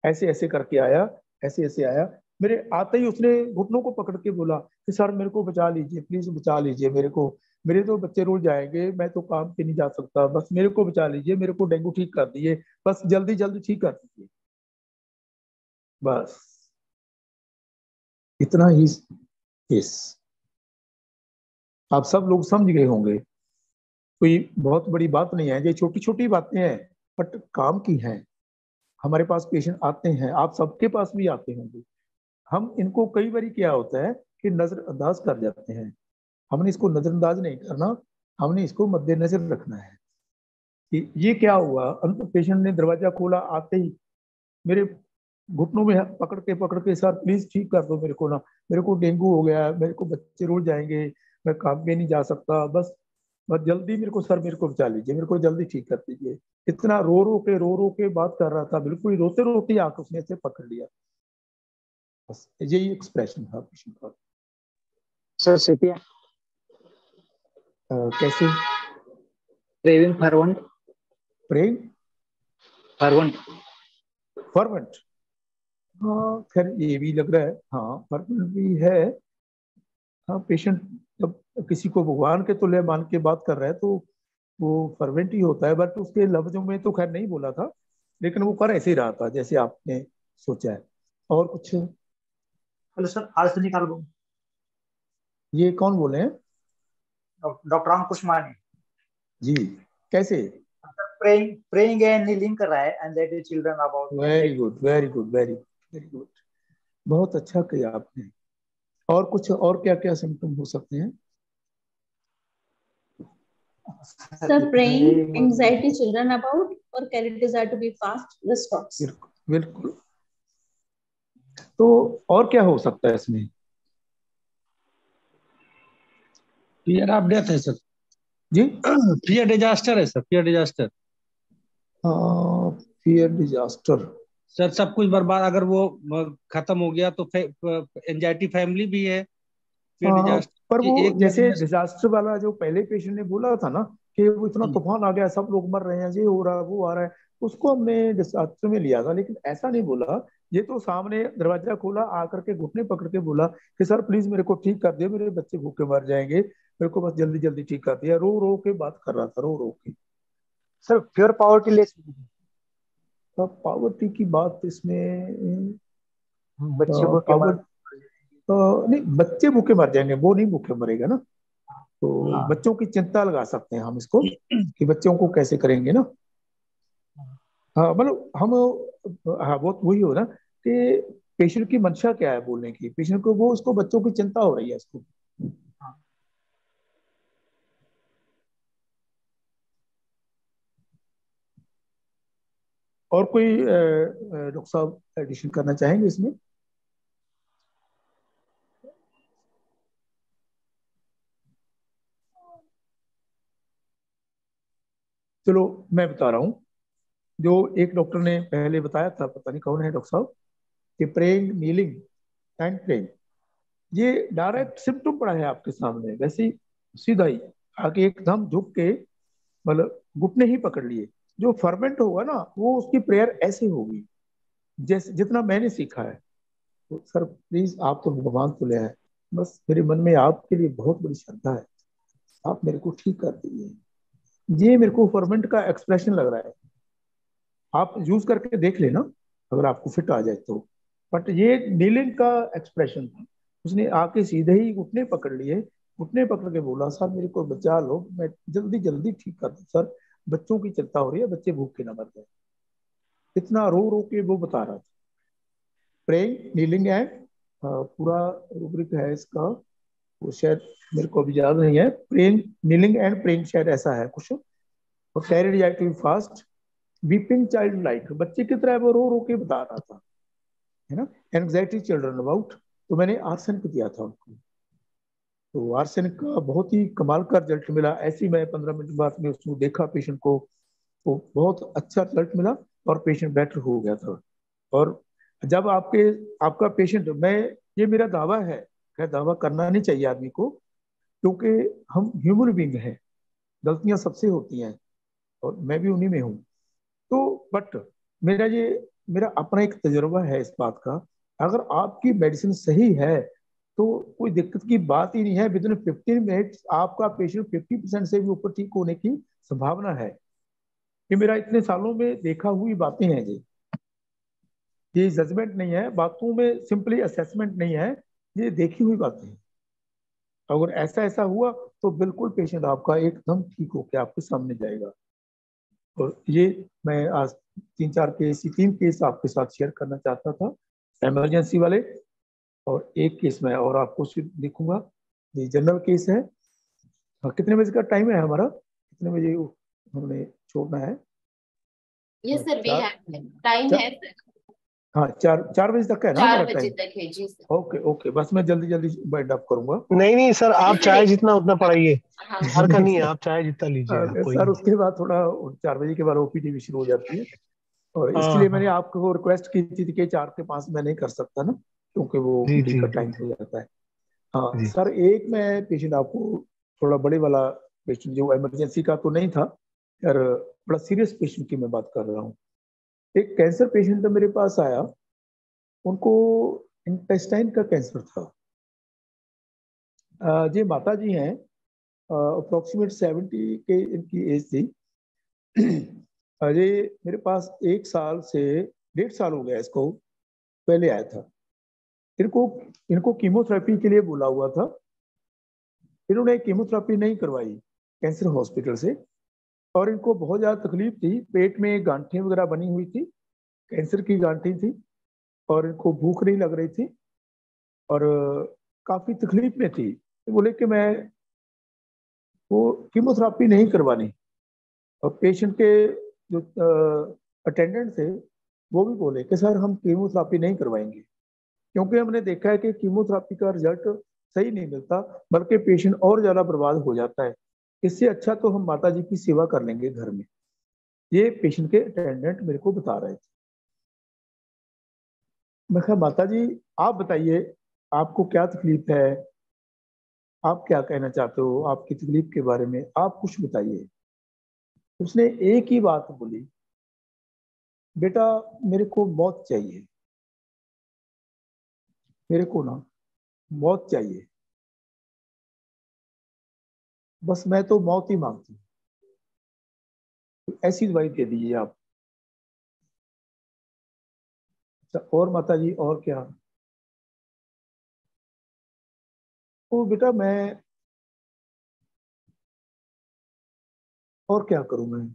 ऐसे ऐसे करके आया, ऐसे ऐसे आया। मेरे आते ही उसने घुटनों को पकड़ के बोला कि सर मेरे को बचा लीजिए, प्लीज बचा लीजिए मेरे को, मेरे तो बच्चे रोज जाएंगे, मैं तो काम पे नहीं जा सकता, बस मेरे को बचा लीजिए, मेरे को डेंगू ठीक कर दीजिए, बस जल्दी जल्दी ठीक कर दीजिए। बस इतना ही केस, आप सब लोग समझ गए होंगे। कोई बहुत बड़ी बात नहीं है, ये छोटी छोटी बातें हैं बट काम की हैं। हमारे पास पेशेंट आते हैं, आप सबके पास भी आते होंगे। हम इनको कई बार क्या होता है कि नजरअंदाज कर जाते हैं। हमने इसको नजरअंदाज नहीं करना, हमने इसको मद्देनजर रखना है कि ये क्या हुआ। अंत पेशेंट ने दरवाजा खोला, आते ही मेरे घुटनों में पकड़ के सर प्लीज ठीक कर दो मेरे को ना, मेरे को डेंगू हो गया, मेरे को बच्चे रोज जाएंगे, मैं काम पे नहीं जा सकता, बस बस जल्दी मेरे को सर, मेरे को बचा लीजिए, मेरे को जल्दी ठीक कर दीजिए। इतना रो रो के बात कर रहा था, बिल्कुल रोते रोते आके उसने ऐसे पकड़ लिया। बस यही एक्सप्रेशन था पेशेंट का। सर सीपीआर कैसे? क्रेविंग फरवंट प्रेम फरवंट फर्वेंट, हाँ खैर ये भी लग रहा है, हाँ फर्वेंट भी है। हाँ पेशेंट जब किसी को भगवान के तुल्य मान के बात कर रहा है तो वो फर्वेंट ही होता है, बट उसके लफ्जों में तो खैर नहीं बोला था, लेकिन वो कर ऐसे ही रहा था जैसे आपने सोचा है। और कुछ? Hello sir, arsenic album. ये कौन बोले हैं? डॉक्टर राम कुशमानी। जी, कैसे? प्रेइंग प्रेइंग एंड नीलिंग कर रहा है and that is children about very good, very good, very very good, बहुत अच्छा किया आपने। और कुछ, और क्या क्या सिम्टम हो सकते हैं? Sir, praying, anxiety, children about, or carried desire to be fast, response. बिल्कुल बिल्कुल। तो और क्या हो सकता है इसमें? फियर ऑफ डेथ है सर। जी, फियर डिजास्टर है sir, fear disaster. Fear disaster. Sir सब कुछ बर्बाद, अगर वो खत्म हो गया तो एंजाइटी फैमिली भी है, फियर डिजास्टर पर कि वो एक जैसे महीने से। डिजास्टर वाला जो पहले पेशेंट ने बोला था ना कि वो इतना तूफान आ गया, सब लोग मर रहे हैं, ये हो रहा है, वो आ रहा है, उसको हमने डिजास्टर में लिया था, लेकिन ऐसा नहीं बोला। ये तो सामने दरवाजा खोला, आकर के घुटने पकड़ के बोला कि सर प्लीज मेरे को ठीक कर दिया, मेरे बच्चे भूखे मर जाएंगे, मेरे को बस जल्दी जल्दी ठीक कर दिया। रो रो के बात कर रहा था, रो रो के। सर प्योर पावर्टी लेस अब पावर्टी की बात इसमें, बच्चे को के पावर, मर नहीं बच्चे भूखे मर जाएंगे, वो नहीं भूखे मरेगा ना। तो हाँ। बच्चों की चिंता लगा सकते हैं हम इसको, कि बच्चों को कैसे करेंगे ना। हाँ मतलब हम, हाँ वो वही हो ना कि पेशेंट की मंशा क्या है बोलने की, पेशेंट को वो, उसको बच्चों की चिंता हो रही है इसको। और कोई डॉक्टर साहब एडिशन करना चाहेंगे इसमें? चलो मैं बता रहा हूँ। जो एक डॉक्टर ने पहले बताया था, पता नहीं कौन है डॉक्टर साहब, कि प्रेइंग, नीलिंग एंड प्रेइंग, ये डायरेक्ट सिम्टम पड़ा है आपके सामने, वैसे ही सीधा ही आके एकदम झुक के, मतलब घुटने ही पकड़ लिए। जो फर्मेंट होगा ना, वो उसकी प्रेयर ऐसे होगी जैसे जितना मैंने सीखा है। तो सर प्लीज, आप तो भगवान तुल्य है, बस मेरे मन में आपके लिए बहुत बड़ी श्रद्धा है, आप मेरे को ठीक कर दीजिए। ये मेरे को फर्मेंट का एक्सप्रेशन लग रहा है, आप यूज करके देख लेना अगर आपको फिट आ जाए तो। बट ये नीलिंग का एक्सप्रेशन था, उसने आके सीधे ही घुटने पकड़ लिए, घुटने पकड़ के बोला सर मेरे को बचा लो, मैं जल्दी जल्दी ठीक कर दूं सर, बच्चों की चिंता हो रही है, बच्चे भूखे ना मर जाए। इतना रो रो के वो बता रहा था। प्रेइंग, नीलिंग एंड, पूरा रूब्रिक है इसका, वो शायद मेरे को अभी याद नहीं है, प्रेइंग, नीलिंग एंड प्रेइंग शायद ऐसा है कुछ। और कैरिड जाए to fast, weeping child like, बच्चे की तरह वो रो रो के बता रहा था, है ना। एंग्जाइटी चिल्ड्रन अबाउट, तो मैंने आर्सेनिक दिया था उनको। तो आर्सेनिक का बहुत ही कमाल का रिजल्ट मिला, ऐसे ही मैं 15 मिनट बाद में उसको देखा पेशेंट को, तो बहुत अच्छा रिजल्ट मिला और पेशेंट बेटर हो गया था। और जब आपका पेशेंट, मैं, ये मेरा दावा है, खैर दावा करना नहीं चाहिए आदमी को, क्योंकि हम ह्यूमन बींग हैं, गलतियां सबसे होती हैं और मैं भी उन्हीं में हूँ। तो बट मेरा अपना एक तजुर्बा है इस बात का, अगर आपकी मेडिसिन सही है तो कोई दिक्कत की बात ही नहीं है। विद इन 15 मिनट्स आपका पेशेंट 50% से भी ऊपर ठीक होने की संभावना है। ये मेरा इतने सालों में देखा हुई बातें हैं जी, ये जजमेंट नहीं है, बातों में सिंपली असेसमेंट नहीं है, ये देखी हुई बातें हैं। अगर ऐसा ऐसा हुआ तो बिल्कुल पेशेंट आपका एकदम ठीक होकर आपके सामने जाएगा। और ये मैं आज 3 केस आपके साथ शेयर करना चाहता था, इमरजेंसी वाले, और एक केस मैं और आपको दिखूंगा, ये जनरल केस है। हाँ, कितने बजे का टाइम है हमारा, कितने बजे हमने छोड़ना है? Yes, sir, we चार, have time चार, है sir. हाँ, 4 बजे तक है ना 4 हमारा बजे टाइम? तक है जी सर। ओके ओके, बस मैं जल्दी जल्दी वाइंड अप करूंगा। नहीं नहीं सर, आप चाहे जितना उतना पढ़ाइए, हाँ बाहर का नहीं है, आप चाहे जितना लीजिए, आप कोई सर नहीं। उसके बाद थोड़ा 4 बजे के बाद ओपीडी भी शुरू हो जाती है, और इसके हाँ लिए मैंने हाँ, आपको रिक्वेस्ट की थी कि 4 से 5 मैं नहीं कर सकता ना, क्योंकि वो जी ओपीडी जी का जी टाइम हो जाता है। हाँ जी। सर, एक मैं पेशेंट आपको, थोड़ा बड़े वाला पेशेंट, जो इमरजेंसी का तो नहीं था यार, बड़ा सीरियस पेशेंट की मैं बात कर रहा हूँ। एक कैंसर पेशेंट मेरे पास आया, उनको इंटेस्टाइन का कैंसर था। जी माता जी हैं, अप्रोक्सीमेट 70 के इनकी एज थी। अरे मेरे पास 1 साल से 1.5 साल हो गया इसको, पहले आया था। इनको इनको कीमोथेरेपी के लिए बोला हुआ था, इन्होंने कीमोथेरेपी नहीं करवाई कैंसर हॉस्पिटल से, और इनको बहुत ज़्यादा तकलीफ थी, पेट में गांठें वगैरह बनी हुई थी, कैंसर की गांठें थी, और इनको भूख नहीं लग रही थी, और काफ़ी तकलीफ में थी। तो बोले कि मैं वो कीमोथेरेपी नहीं करवानी, और पेशेंट के जो अटेंडेंट थे वो भी बोले कि सर हम कीमोथेरेपी नहीं करवाएंगे, क्योंकि हमने देखा है कि कीमोथेरेपी का रिजल्ट सही नहीं मिलता, बल्कि पेशेंट और ज़्यादा बर्बाद हो जाता है। इससे अच्छा तो हम माता जी की सेवा कर लेंगे घर में। ये पेशेंट के अटेंडेंट मेरे को बता रहे थे। मैं कहा माता जी आप बताइए, आपको क्या तकलीफ है, आप क्या कहना चाहते हो, आपकी तकलीफ के बारे में आप कुछ बताइए। उसने एक ही बात बोली, बेटा मेरे को मौत चाहिए, मेरे को ना मौत चाहिए, बस मैं तो मौत ही मांगती हूँ, तो ऐसी दवाई दे दीजिए आप। अच्छा, और माता जी और क्या? तो बेटा मैं और क्या करूं मैं,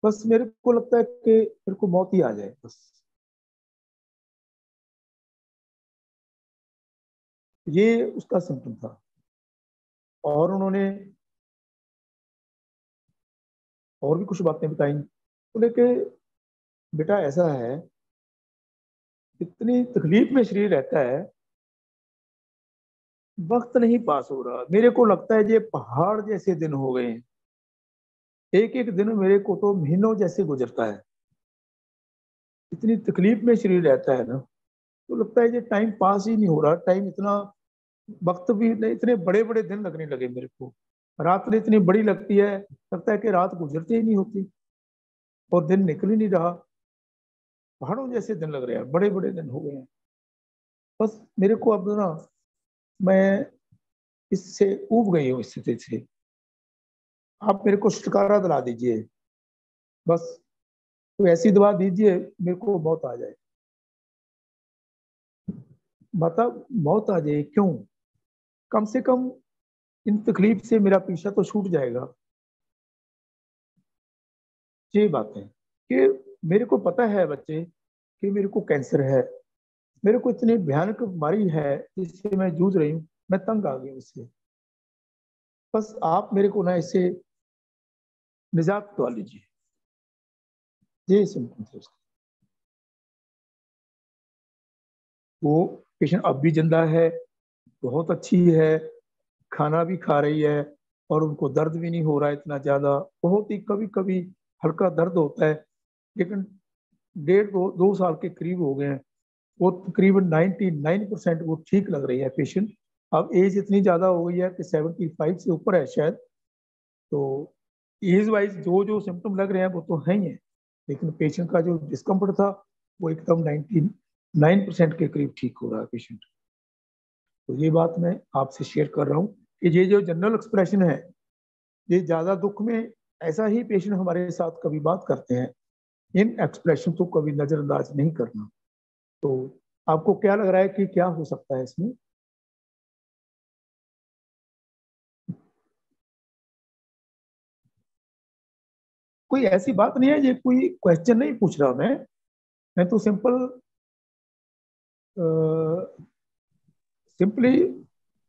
बस मेरे को लगता है कि मेरे को मौत ही आ जाए बस। ये उसका सिम्टम था। और उन्होंने और भी कुछ बातें बताई, बोले कि बेटा ऐसा है, इतनी तकलीफ में शरीर रहता है, वक्त नहीं पास हो रहा, मेरे को लगता है ये पहाड़ जैसे दिन हो गए हैं, एक एक दिन मेरे को तो महीनों जैसे गुजरता है, इतनी तकलीफ में शरीर रहता है ना, तो लगता है ये टाइम पास ही नहीं हो रहा, टाइम इतना, वक्त भी नहीं, इतने बड़े बड़े दिन लगने लगे मेरे को, रात में इतनी बड़ी लगती है, लगता है कि रात गुजरती ही नहीं होती, और दिन निकल ही नहीं रहा, पहाड़ों जैसे दिन लग रहे हैं, बड़े बड़े दिन हो गए हैं। बस मेरे को अब ना, मैं इससे ऊब गई हूँ, इस स्थिति से, आप मेरे को छुटकारा दिला दीजिए, बस कोई ऐसी दवा दीजिए मेरे को मौत आ जाए। मतलब मौत आ जाए क्यों, कम से कम इन तकलीफ से मेरा पीछा तो छूट जाएगा। ये बात है कि मेरे को पता है बच्चे कि मेरे को कैंसर है, मेरे को इतनी भयानक बीमारी है जिससे मैं जूझ रही हूँ, मैं तंग आ गई हूँ इससे, बस आप मेरे को ना इससे निजात दिलवा लीजिए। ये सिम्टम थे उसके। वो पेशेंट अब भी जिंदा है, बहुत अच्छी है, खाना भी खा रही है, और उनको दर्द भी नहीं हो रहा है इतना ज्यादा, बहुत ही कभी कभी हल्का दर्द होता है, लेकिन 1.5 2 साल के करीब हो गए हैं, वो तकरीबन 99% वो ठीक लग रही है पेशेंट। अब एज इतनी ज्यादा हो गई है कि 75 से ऊपर है शायद, तो एज वाइज जो जो सिम्टम लग रहे हैं वो तो है ही है, लेकिन पेशेंट का जो डिस्कम्फर्ट था वो एकदम 99% के करीब ठीक हो रहा है पेशेंट। तो ये बात मैं आपसे शेयर कर रहा हूँ कि ये जो जनरल एक्सप्रेशन है, ये ज्यादा दुख में ऐसा ही पेशेंट हमारे साथ कभी बात करते हैं, इन एक्सप्रेशन को कभी नजरअंदाज नहीं करना। तो आपको क्या लग रहा है कि क्या हो सकता है इसमें? कोई ऐसी बात नहीं है, ये कोई क्वेश्चन नहीं पूछ रहा मैं तो सिंपली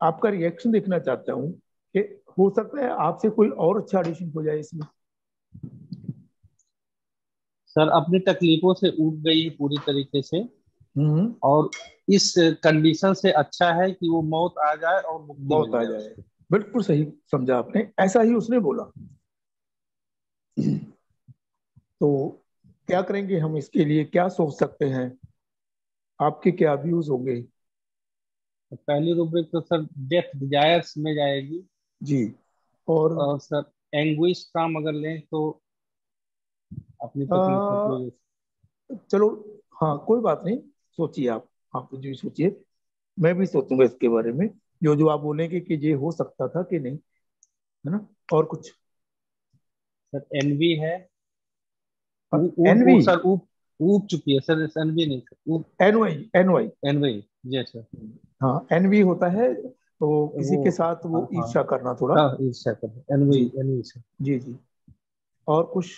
आपका रिएक्शन देखना चाहता हूँ कि हो सकता है आपसे कोई और अच्छा एडिशन हो जाए इसमें। सर अपनी तकलीफों से ऊब गई है पूरी तरीके से, और इस कंडीशन से अच्छा है कि वो मौत आ जाए और मुक्ति मौत मिल आ जाए जाए। उसको। बिल्कुल सही समझा आपने, ऐसा ही उसने बोला। तो क्या करेंगे हम इसके लिए, क्या सोच सकते हैं, आपके क्या व्यूज होंगे? तो पहली रूब्रिक तो सर डेथ डिजायर्स में जाएगी। जी। और और सर एंग्विश काम अगर लें तो अपनी आ, पत्नी को अपनी। चलो, हाँ कोई बात नहीं, सोचिए आप जो भी सोचिए, मैं भी सोचूंगा इसके बारे में, जो जो आप बोलेंगे कि ये हो सकता था कि नहीं, है ना। और कुछ? सर एनवी है। एनवी, सर ऊब चुकी है सर, एनवी नहीं सर, ऊब। NY, NY. एनवी। जी सर। हाँ, एनवी होता है तो किसी वो के साथ हाँ वो हाँ ईर्ष्या करना थोड़ा। हाँ, ईर्ष्या कर एनवी। जी एनवी सर। जी जी। और कुछ?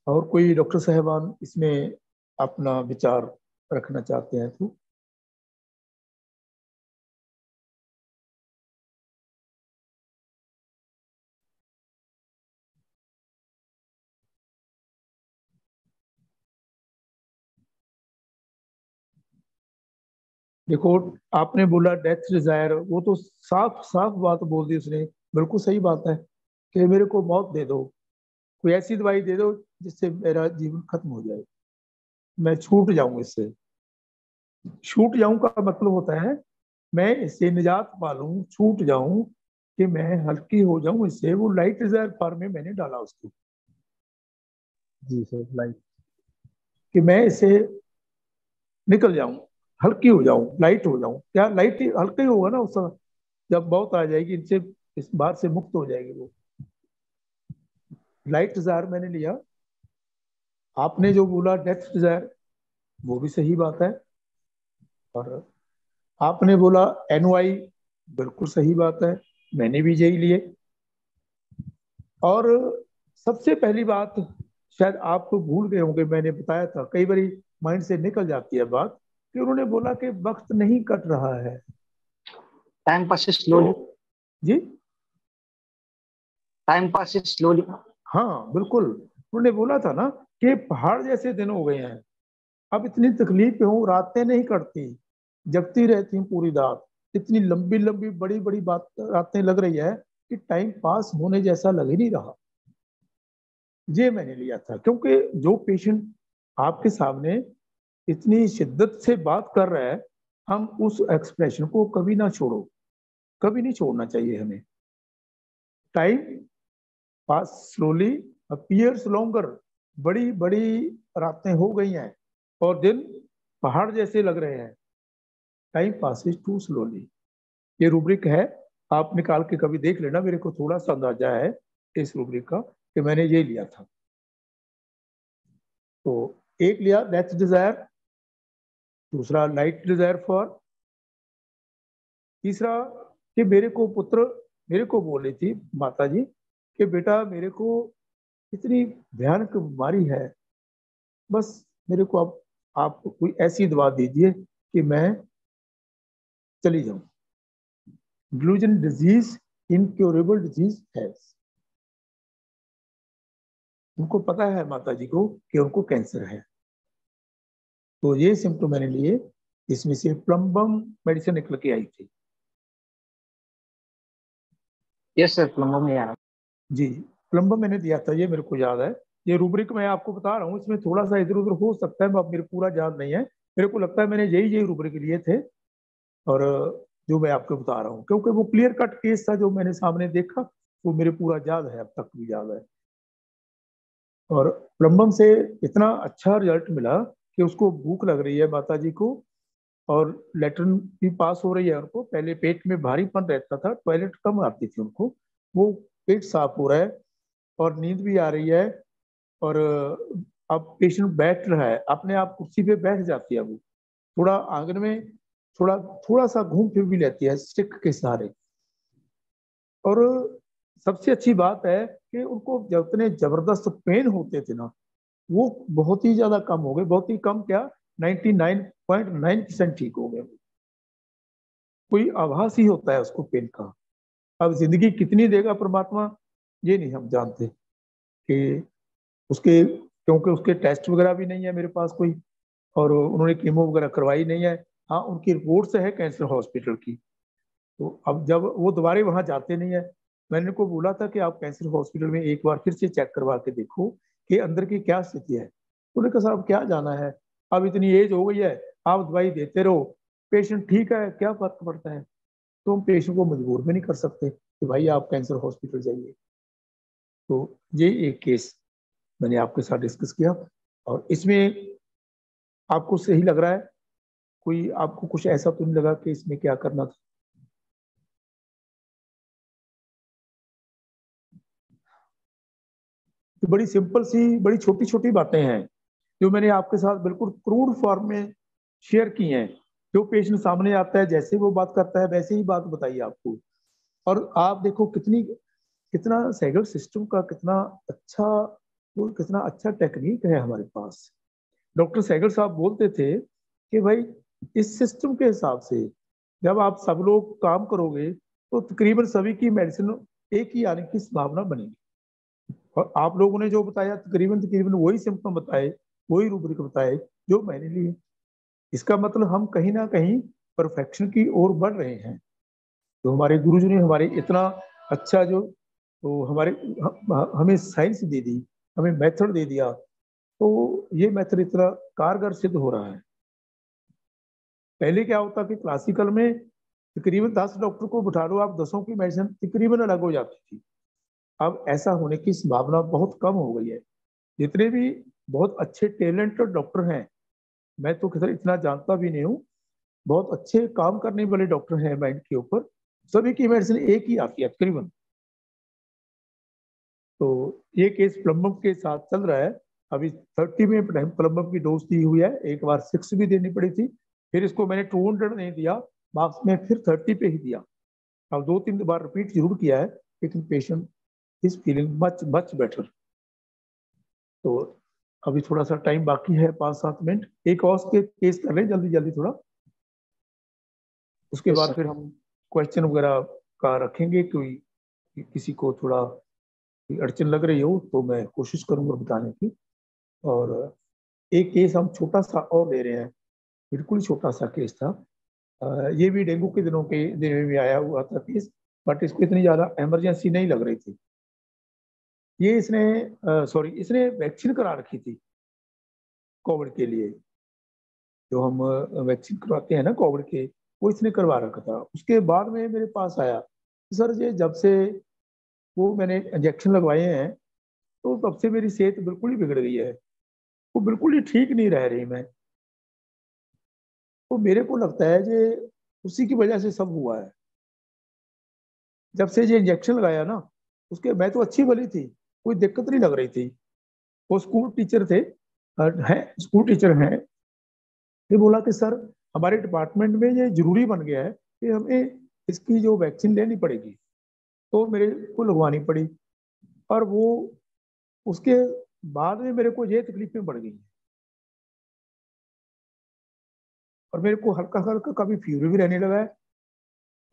और कोई डॉक्टर साहबान इसमें अपना विचार रखना चाहते हैं तो? देखो, आपने बोला डेथ डिजायर, वो तो साफ साफ बात बोल दी उसने, बिल्कुल सही बात है कि मेरे को मौत दे दो, कोई ऐसी दवाई दे दो जिससे मेरा जीवन खत्म हो जाए, मैं छूट जाऊं इससे। छूट जाऊं का मतलब होता है मैं इससे निजात पा लूं, छूट जाऊं, कि मैं हल्की हो जाऊं इससे। वो लाइट डिजायर फॉर्म में मैंने डाला उसको, जी सर लाइक। कि मैं इससे निकल जाऊं, हल्की हो जाऊं, लाइट हो जाऊं। क्या लाइट हल्का ही होगा ना उस समय, जब मौत आ जाएगी इनसे, इस बार से मुक्त हो जाएगी वो। लाइट डिजायर मैंने लिया। आपने जो बोला डेथ डिजायर, वो भी सही बात है। और आपने बोला एनवाई, बिल्कुल सही बात है, मैंने भी यही लिए। और सबसे पहली बात, शायद आप तो भूल गए होंगे, मैंने बताया था कई बार माइंड से निकल जाती है बात, कि उन्होंने बोला कि वक्त नहीं कट रहा है। टाइम passes तो slowly. जी, Time passes slowly. हाँ बिल्कुल, उन्होंने बोला था ना कि पहाड़ जैसे दिन हो गए हैं, अब इतनी तकलीफें हूँ, रातें नहीं कटती, जगती रहती हूँ पूरी रात, इतनी लंबी लंबी बड़ी बड़ी बात रातें लग रही है कि टाइम पास होने जैसा लग ही नहीं रहा। ये मैंने लिया था, क्योंकि जो पेशेंट आपके सामने इतनी शिद्दत से बात कर रहा है, हम उस एक्सप्रेशन को कभी ना छोड़ो, कभी नहीं छोड़ना चाहिए हमें। Time pass slowly appears longer, बड़ी बड़ी रातें हो गई हैं और दिन पहाड़ जैसे लग रहे हैं, टाइम पासिस टू स्लोली। ये रूब्रिक है, आप निकाल के कभी देख लेना, मेरे को थोड़ा सा अंदाजा है इस रूब्रिक का कि मैंने ये लिया था। तो एक लिया डेथ डिजायर, दूसरा लाइट डिजायर फॉर, तीसरा कि मेरे को पुत्र, मेरे को बोली थी माता जी कि बेटा मेरे को इतनी भयानक बीमारी है, बस मेरे को अब आप कोई ऐसी दवा दीजिए कि मैं चली जाऊं। ग्लूजन डिजीज इनक्योरेबल डिजीज है। उनको पता है माता जी को कि उनको कैंसर है, तो ये सिम्टम मैंने लिए, इसमें से प्लम्बम मेडिसिन निकल के आई थी। Yes sir, plumber में आया. जी, प्लम्बम मैंने दिया था, ये मेरे को याद है। ये रूब्रिक मैं आपको बता रहा हूँ, इसमें थोड़ा सा इधर उधर हो सकता है, अब मेरे पूरा याद नहीं है, मेरे को लगता है मैंने यही यही रूब्रिक लिए थे। और जो मैं आपको बता रहा हूँ, क्योंकि वो क्लियर कट केस था जो मैंने सामने देखा, वो मेरे पूरा याद है, अब तक भी याद है। और प्लम्बम से इतना अच्छा रिजल्ट मिला कि उसको भूख लग रही है माता जी को, और लेटरिन भी पास हो रही है उनको। पहले पेट में भारीपन रहता था, टॉयलेट कम आती थी उनको, वो पेट साफ हो रहा है और नींद भी आ रही है। और अब पेशेंट बैठ रहा है, अपने आप कुर्सी पे बैठ जाती है वो, थोड़ा आंगन में थोड़ा थोड़ा सा घूम फिर भी लेती है स्टिक के सहारे। और सबसे अच्छी बात है कि उनको जितने जबरदस्त पेन होते थे ना, वो बहुत ही ज्यादा कम हो गए, बहुत ही कम क्या, 99.9% ठीक हो गए। कोई आभास ही होता है उसको पेन का। अब जिंदगी कितनी देगा परमात्मा, ये नहीं हम जानते कि उसके, क्योंकि उसके टेस्ट वगैरह भी नहीं है मेरे पास कोई, और उन्होंने कीमो वगैरह करवाई नहीं है। हाँ, उनकी रिपोर्ट्स है कैंसर हॉस्पिटल की। तो अब जब वो दोबारा वहां जाते नहीं है, मैंने उनको बोला था कि आप कैंसर हॉस्पिटल में एक बार फिर से चेक करवा के देखो कि अंदर की क्या स्थिति है। उन्होंने कहा साहब क्या जाना है, अब इतनी एज हो गई है, आप दवाई देते रहो, पेशेंट ठीक है, क्या फर्क पड़ता है। तो हम पेशेंट को मजबूर भी नहीं कर सकते कि भाई आप कैंसर हॉस्पिटल जाइए। तो ये एक केस मैंने आपके साथ डिस्कस किया, और इसमें आपको सही लग रहा है? कोई आपको कुछ ऐसा तो नहीं लगा कि इसमें क्या करना था? तो बड़ी सिंपल सी, बड़ी छोटी छोटी बातें हैं जो मैंने आपके साथ बिल्कुल क्रूड फॉर्म में शेयर की हैं। जो पेशेंट सामने आता है, जैसे वो बात करता है वैसे ही बात बताइए आपको। और आप देखो कितना सैगल सिस्टम का कितना अच्छा टेक्निक है हमारे पास। डॉक्टर सैगल साहब बोलते थे कि भाई इस सिस्टम के हिसाब से जब आप सब लोग काम करोगे तो तकरीबन सभी की मेडिसिन एक ही आने की संभावना बनेगी। और आप लोगों ने जो बताया तकरीबन तकरीबन वही सिम्टम बताए, वही रूब्रिक बताए जो मैंने लिए। इसका मतलब हम कहीं ना कहीं परफेक्शन की ओर बढ़ रहे हैं। तो हमारे गुरुजी ने हमारे इतना अच्छा जो तो हमें साइंस दे दी, हमें मेथड दे दिया, तो ये मेथड इतना कारगर सिद्ध हो रहा है। पहले क्या होता कि क्लासिकल में तकरीबन 10 डॉक्टर को बिठा लो आप, 10 की मेडिसिन तकरीबन अलग हो जाती थी। अब ऐसा होने की संभावना बहुत कम हो गई है। जितने भी बहुत अच्छे टैलेंटेड डॉक्टर हैं, मैं तो खैर इतना जानता भी नहीं हूँ, बहुत अच्छे काम करने वाले डॉक्टर हैं माइंड के ऊपर, सभी की मेडिसिन एक ही आती है तकरीबन। तो ये केस प्लम्बम के साथ चल रहा है। अभी 30 में प्लम्बम की डोज दी हुई है, एक बार 6 भी देनी पड़ी थी, फिर इसको मैंने 200 नहीं दिया, मार्क्स में फिर 30 पे ही दिया। अब 2-3 बार रिपीट जरूर किया है, लेकिन patient is feeling much much better. तो अभी थोड़ा सा टाइम बाकी है, 5-7 मिनट, एक और के केस कर लें जल्दी जल्दी थोड़ा, उसके बाद फिर हम क्वेश्चन वगैरह का रखेंगे। कोई किसी को थोड़ा अड़चन लग रही हो तो मैं कोशिश करूंगा बताने की। और एक केस हम छोटा सा और ले रहे हैं, बिल्कुल छोटा सा केस था। ये भी डेंगू के दिन में आया हुआ था केस, बट इसको इतनी ज्यादा इमरजेंसी नहीं लग रही थी। ये इसने वैक्सीन करा रखी थी कोविड के लिए, जो हम वैक्सीन करवाते हैं ना कोविड के, वो इसने करवा रखा था। उसके बाद में मेरे पास आया, सर ये जब से वो मैंने इंजेक्शन लगवाए हैं तो तब से मेरी सेहत बिल्कुल ही बिगड़ गई है, वो बिल्कुल ही ठीक नहीं रह रही मैं। तो मेरे को लगता है कि उसी की वजह से सब हुआ है। जब से ये इंजेक्शन लगाया ना, उसके मैं तो अच्छी भली थी, कोई दिक्कत नहीं लग रही थी। वो स्कूल टीचर थे, हैं स्कूल टीचर हैं। ये बोला कि सर हमारे डिपार्टमेंट में ये जरूरी बन गया है कि हमें इसकी जो वैक्सीन लेनी पड़ेगी, तो मेरे को लगवानी पड़ी। और वो उसके बाद में मेरे को ये तकलीफें बढ़ गई, और मेरे को हल्का हल्का कभी फीवर भी रहने लगा है,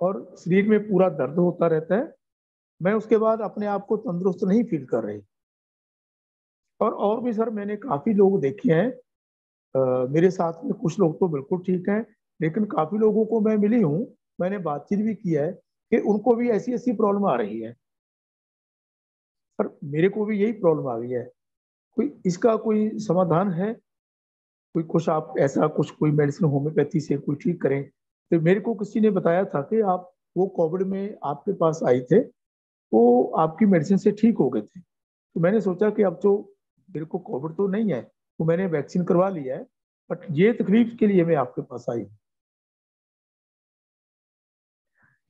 और शरीर में पूरा दर्द होता रहता है। मैं उसके बाद अपने आप को तंदुरुस्त नहीं फील कर रही। और भी सर मैंने काफी लोग देखे हैं, मेरे साथ में कुछ लोग तो बिल्कुल ठीक हैं, लेकिन काफी लोगों को मैं मिली हूँ, मैंने बातचीत भी की है कि उनको भी ऐसी ऐसी प्रॉब्लम आ रही है। पर मेरे को भी यही प्रॉब्लम आ गई है। कोई इसका कोई समाधान है? कोई कुछ आप ऐसा कुछ कोई मेडिसिन होम्योपैथी से कोई ठीक करें? तो मेरे को किसी ने बताया था कि आप वो कोविड में आपके पास आए थे, वो आपकी मेडिसिन से ठीक हो गए थे। तो मैंने सोचा कि अब तो मेरे को कोविड तो नहीं है, तो मैंने वैक्सीन करवा लिया है, बट ये तकलीफ के लिए मैं आपके पास आई।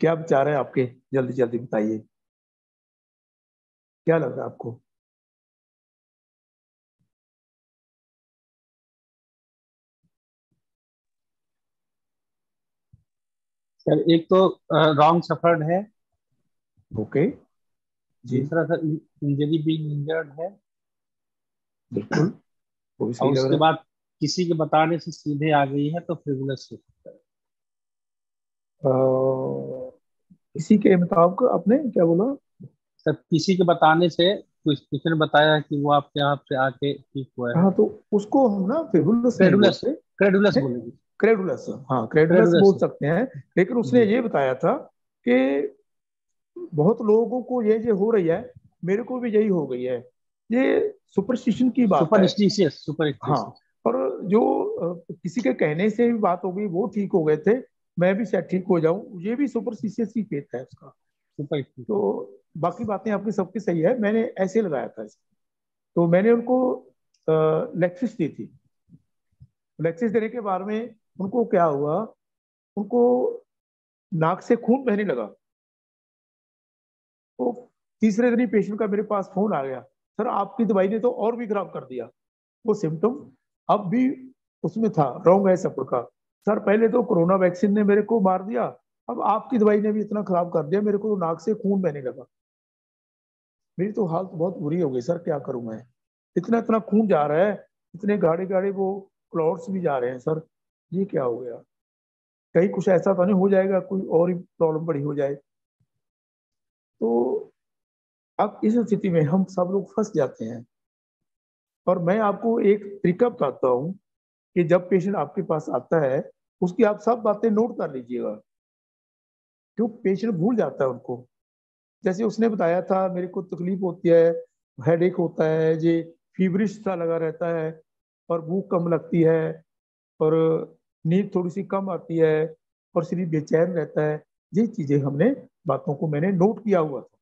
क्या विचार है आपके, जल्दी जल्दी बताइए, क्या लग रहा है आपको? सर एक तो रॉन्ग सफर्ड है, ओके जी, दूसरा सर इंजरी बीइंग इंजर्ड है, बिल्कुल वो भी और सही लग उसके रहा बाद किसी के बताने से सीधे आ गई है तो फ्रिवुलस हो सकता है। है। इसी के मुताबिक आपने क्या बोला? सर किसी के बताने से किसी ने बताया कि वो आपके यहाँ पे आके ठीक हुआ है? हाँ, तो उसको हम ना फिबुलस नहीं क्रेडुलस, बोलते, क्रेडुलस बोलेंगे। क्रेडुलस, हाँ क्रेडुलस क्रेडुलस। बोल सकते हैं। लेकिन उसने जी। ये बताया था कि बहुत लोगों को ये हो रही है, मेरे को भी यही हो गई है, ये सुपरस्टिशन की बात है। सुपरस्टिशियस, हाँ, सुपरस्टिशियस। और जो किसी के कहने से भी बात हो गई, वो ठीक हो गए थे, मैं भी शायद ठीक हो जाऊं, ये भी सुपरस्टिशियस ही फेथ है उसका। सुपरस्टिशियस। तो बाकी बातें आपकी सबकी सही है, मैंने ऐसे लगाया था इसे। तो मैंने उनको लेक्सिस दी थी। लेक्सिस देने के बाद में उनको क्या हुआ, उनको नाक से खून बहने लगा। तो तीसरे दिन ही पेशेंट का मेरे पास फोन आ गया, सर आपकी दवाई ने तो और भी खराब कर दिया। वो सिम्टम अब भी उसमें था, रॉन्ग है सब का। सर पहले तो कोरोना वैक्सीन ने मेरे को मार दिया, अब आपकी दवाई ने भी इतना खराब कर दिया, मेरे को तो नाक से खून बहने लगा। मेरी तो हालत बहुत बुरी हो गई सर, क्या करूं मैं, इतना इतना खून जा रहा है, इतने गाढ़े गाढ़े वो क्लॉट्स भी जा रहे हैं सर, ये क्या हो गया, कहीं कुछ ऐसा तो नहीं हो जाएगा, कोई और ही प्रॉब्लम बड़ी हो जाए। तो अब इस स्थिति में हम सब लोग फंस जाते हैं। और मैं आपको एक तरीका बताता हूँ कि जब पेशेंट आपके पास आता है, उसकी आप सब बातें नोट कर लीजिएगा, क्यों पेशेंट भूल जाता है उनको। जैसे उसने बताया था, मेरे को तकलीफ होती है, हेडेक होता है, ये फीवरिश सा लगा रहता है, और भूख कम लगती है, और नींद थोड़ी सी कम आती है, और शरीर बेचैन रहता है। ये चीजें हमने, बातों को मैंने नोट किया हुआ था।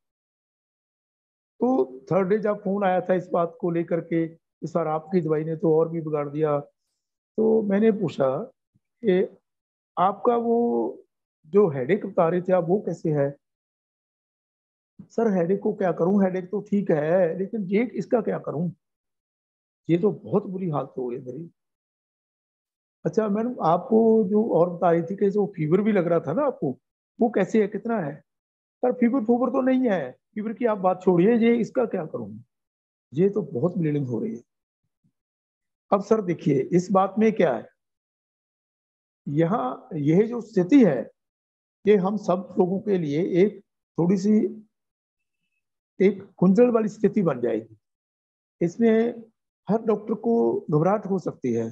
तो थर्ड डे जब फोन आया था इस बात को लेकर के, इस बार आपकी दवाई ने तो और भी बिगाड़ दिया, तो मैंने पूछा कि आपका वो जो हेडेक बता रहे थे आप, वो कैसे है। सर हेडेक को क्या करूं, हेडेक तो ठीक है, लेकिन ये इसका क्या करूं, ये तो बहुत बुरी हालत हो गई मेरी। अच्छा मैडम, आपको जो और बता रही थी कि जो फीवर भी लग रहा था ना आपको, वो कैसे है, कितना है। सर फीवर फूवर तो नहीं है, फीवर की आप बात छोड़िए, ये इसका क्या करूं, ये तो बहुत ब्लीडिंग हो रही है। अब सर देखिए इस बात में क्या है, यहाँ यह जो स्थिति है, ये हम सब लोगों के लिए एक थोड़ी सी एक कुंजल वाली स्थिति बन जाएगी। इसमें हर डॉक्टर को घबराहट हो सकती है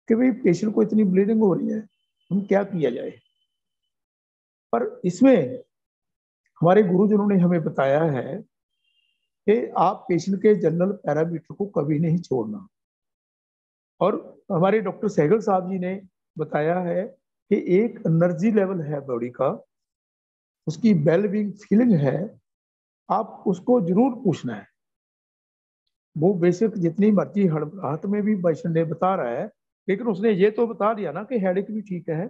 कि भाई पेशेंट को इतनी ब्लीडिंग हो रही है, हम क्या किया जाए। पर इसमें हमारे गुरुजनों ने हमें बताया है कि आप पेशेंट के जनरल पैरामीटर को कभी नहीं छोड़ना। और हमारे डॉक्टर सहगल साहब जी ने बताया है कि एक एनर्जी लेवल है बॉडी का, उसकी वेल बीइंग फीलिंग है, आप उसको जरूर पूछना है। वो बेशक जितनी मर्जी हड़बड़ाहट में भी पेशेंट ने बता रहा है, लेकिन उसने ये तो बता दिया ना कि हेडेक भी ठीक है,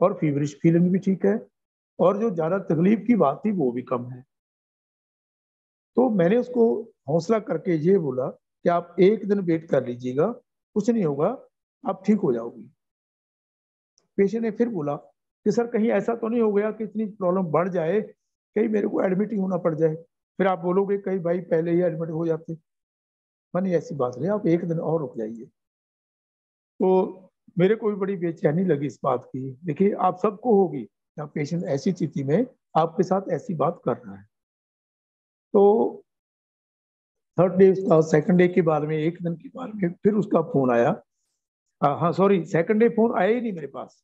और फीवरिश फीलिंग भी ठीक है, और जो ज्यादा तकलीफ की बात थी वो भी कम है। तो मैंने उसको हौसला करके ये बोला कि आप एक दिन वेट कर लीजिएगा, कुछ नहीं होगा, आप ठीक हो जाओगी। पेशेंट ने फिर बोला कि सर कहीं ऐसा तो नहीं हो गया कि इतनी प्रॉब्लम बढ़ जाए, कहीं मेरे को एडमिट ही होना पड़ जाए, फिर आप बोलोगे कहीं भाई पहले ही एडमिट हो जाते। मैंने ऐसी बात नहीं, आप एक दिन और रुक जाइए। तो मेरे को भी बड़ी बेचैनी लगी इस बात की। देखिए आप सबको होगी, जब पेशेंट ऐसी स्थिति में आपके साथ ऐसी बात कर रहा है। तो थर्ड डे उसका, सेकंड डे के बाद में, एक दिन के बाद में फिर उसका फोन आया। हाँ सॉरी, सेकंड डे फोन आया ही नहीं मेरे पास।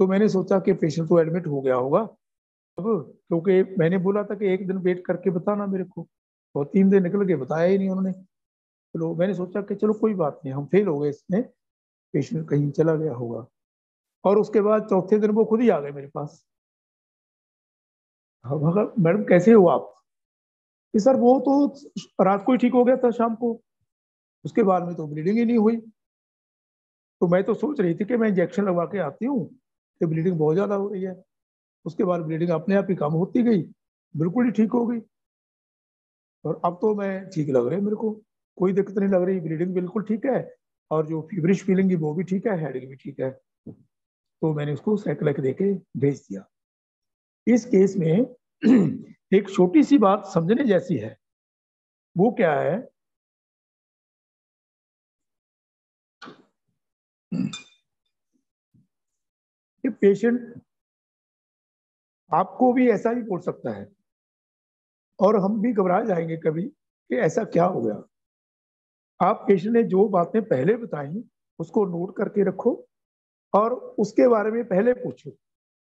तो मैंने सोचा कि पेशेंट तो एडमिट हो गया होगा अब, क्योंकि मैंने बोला था कि एक दिन वेट करके बताना मेरे को, और 3 दिन निकल गए, बताया ही नहीं उन्होंने। चलो मैंने सोचा कि चलो कोई बात नहीं, हम फेल हो गए इसमें, पेशेंट कहीं चला गया होगा। और उसके बाद चौथे दिन वो खुद ही आ गए मेरे पास। हाँ मगर मैडम कैसे हो आप, कि सर वो तो रात को ही ठीक हो गया था शाम को, उसके बाद में तो ब्लीडिंग ही नहीं हुई। तो मैं तो सोच रही थी कि मैं इंजेक्शन लगवा के आती हूँ कि ब्लीडिंग बहुत ज्यादा हो रही है। उसके बाद ब्लीडिंग अपने आप ही कम होती गई, बिल्कुल ही ठीक हो गई, और अब तो मैं ठीक लग रही है मेरे को, कोई दिक्कत नहीं लग रही, ब्लीडिंग बिल्कुल ठीक है, और जो फीवरिश फीलिंग है वो भी ठीक है, हेडेक भी ठीक है। तो मैंने उसको साइकिल दे के भेज दिया। इस केस में एक छोटी सी बात समझने जैसी है, वो क्या है कि पेशेंट आपको भी ऐसा ही बोल सकता है, और हम भी घबरा जाएंगे कभी कि ऐसा क्या हो गया। आप पेशेंट ने जो बातें पहले बताई उसको नोट करके रखो और उसके बारे में पहले पूछो,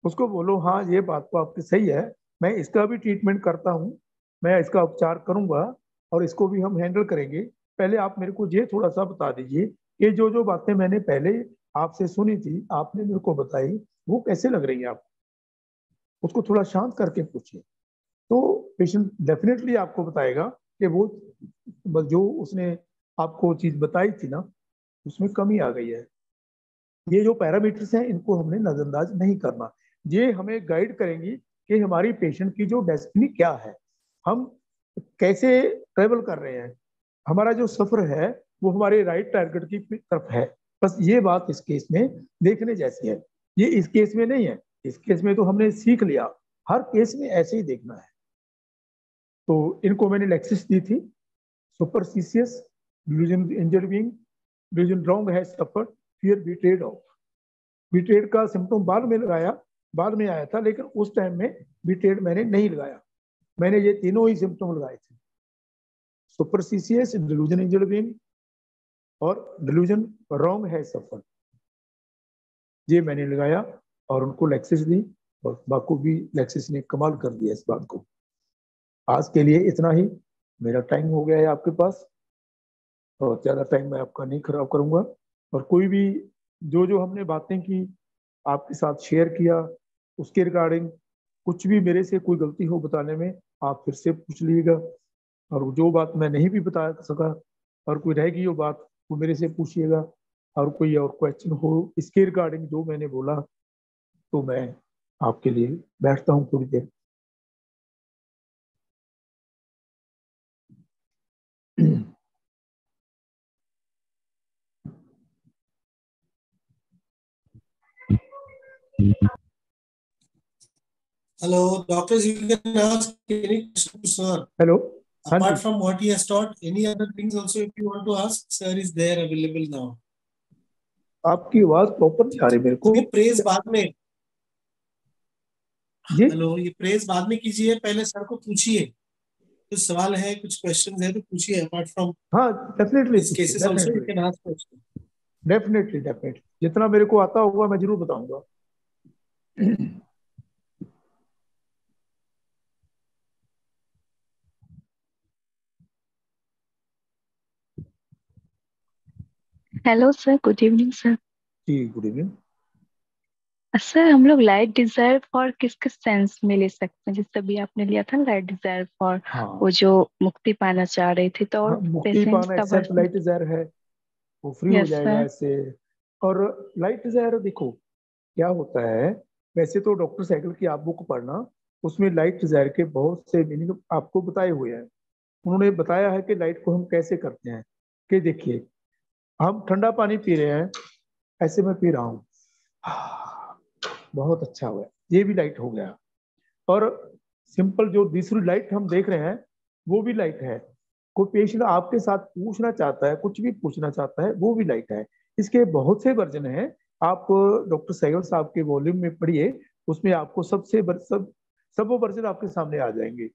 उसको बोलो हाँ ये बात तो आपकी सही है, मैं इसका भी ट्रीटमेंट करता हूँ, मैं इसका उपचार करूंगा और इसको भी हम हैंडल करेंगे। पहले आप मेरे को ये थोड़ा सा बता दीजिए कि जो जो बातें मैंने पहले आपसे सुनी थी, आपने मेरे को बताई, वो कैसे लग रही है आपको। उसको थोड़ा शांत करके पूछिए, तो पेशेंट डेफिनेटली आपको बताएगा कि वो जो उसने आपको चीज बताई थी ना, उसमें कमी आ गई है। ये जो पैरामीटर्स हैं इनको हमने नजरअंदाज नहीं करना, ये हमें गाइड करेंगी कि हमारी पेशेंट की जो डेस्टिनी क्या है, हम कैसे ट्रेवल कर रहे हैं, हमारा जो सफर है वो हमारे राइट टारगेट की तरफ है। बस ये बात इस केस में देखने जैसी है, ये इस केस में नहीं है। इस केस में तो हमने सीख लिया, हर केस में ऐसे ही देखना है। तो इनको मैंने लेक्सिस दी थी, superstitious, delusion injured being, delusion wrong है सफर्ड, फियर बीट्रेड ऑफ। बीट्रेड का सिम्टम बाद में लगाया, बाद में आया था, लेकिन उस टाइम में बीट्रेड मैंने नहीं लगाया, मैंने ये तीनों ही सिम्टम लगाए थे, सुपरस्टिशियस, डिल्यूजन इंजर्ड बीइंग और डिल्यूजन रॉन्ग है सफर्ड, ये मैंने लगाया और उनको लेक्सिस दी और बाको भी लेक्सिस ने कमाल कर दिया इस बात को। आज के लिए इतना ही, मेरा टाइम हो गया है आपके पास और ज़्यादा टाइम मैं आपका नहीं खराब करूंगा। और कोई भी जो जो हमने बातें की आपके साथ शेयर किया, उसके रिगार्डिंग कुछ भी मेरे से कोई गलती हो बताने में, आप फिर से पूछ लीजिएगा। और जो बात मैं नहीं भी बता सका और कोई रहेगी वो बात, वो मेरे से पूछिएगा। और कोई और क्वेश्चन हो इसके रिगार्डिंग जो मैंने बोला, तो मैं आपके लिए बैठता हूँ थोड़ी देर। Hello, doctors, you can ask any question to sir. Hello, हाँ Apart जी, from what he has taught, any other things also if you want to ask, sir is there available now. आपकी आवाज प्रॉपर नहीं आ रही मेरे को। ये praise बाद में, जी हेलो, ये प्रेज बाद में कीजिए, पहले सर को पूछिए, कुछ सवाल है, कुछ क्वेश्चन है तो पूछिए। अपार्ट फ्रॉम हाँ, definitely this cases also you can ask question. Definitely definitely जितना मेरे को आता होगा मैं जरूर बताऊंगा। Hello sir, good evening sir. जी गुड इवनिंग। सर हम लोग लाइट डिजायर फॉर किस किस सेंस में ले सकते हैं? जैसे अभी आपने लिया था लाइट डिजायर फॉर हाँ वो जो मुक्ति पाना चाह रही थी, तो हाँ, और मुक्ति पेशेंट्स पाना का एक्सेप्ट वर्जन। लाइट डिजायर है, वो फ्री हो यस जाएगा सर। ऐसे। और लाइट डिजायर देखो क्या होता है, वैसे तो डॉक्टर साइकिल की आप बुक पढ़ना, उसमें लाइट डिजायर के बहुत से मीनिंग आपको बताए हुए हैं। उन्होंने बताया है कि लाइट को हम कैसे करते हैं। कि देखिए, हम ठंडा पानी पी रहे हैं, ऐसे मैं पी रहा हूँ, बहुत अच्छा हुआ, ये भी लाइट हो गया। और सिंपल जो दूसरी लाइट हम देख रहे हैं वो भी लाइट है। कोई पेशेंट आपके साथ पूछना चाहता है, कुछ भी पूछना चाहता है, वो भी लाइट है। इसके बहुत से वर्जन हैं, आप डॉक्टर सहगल साहब के वॉल्यूम में पढ़िए, उसमें आपको सब वो वर्जन आपके सामने आ जाएंगे।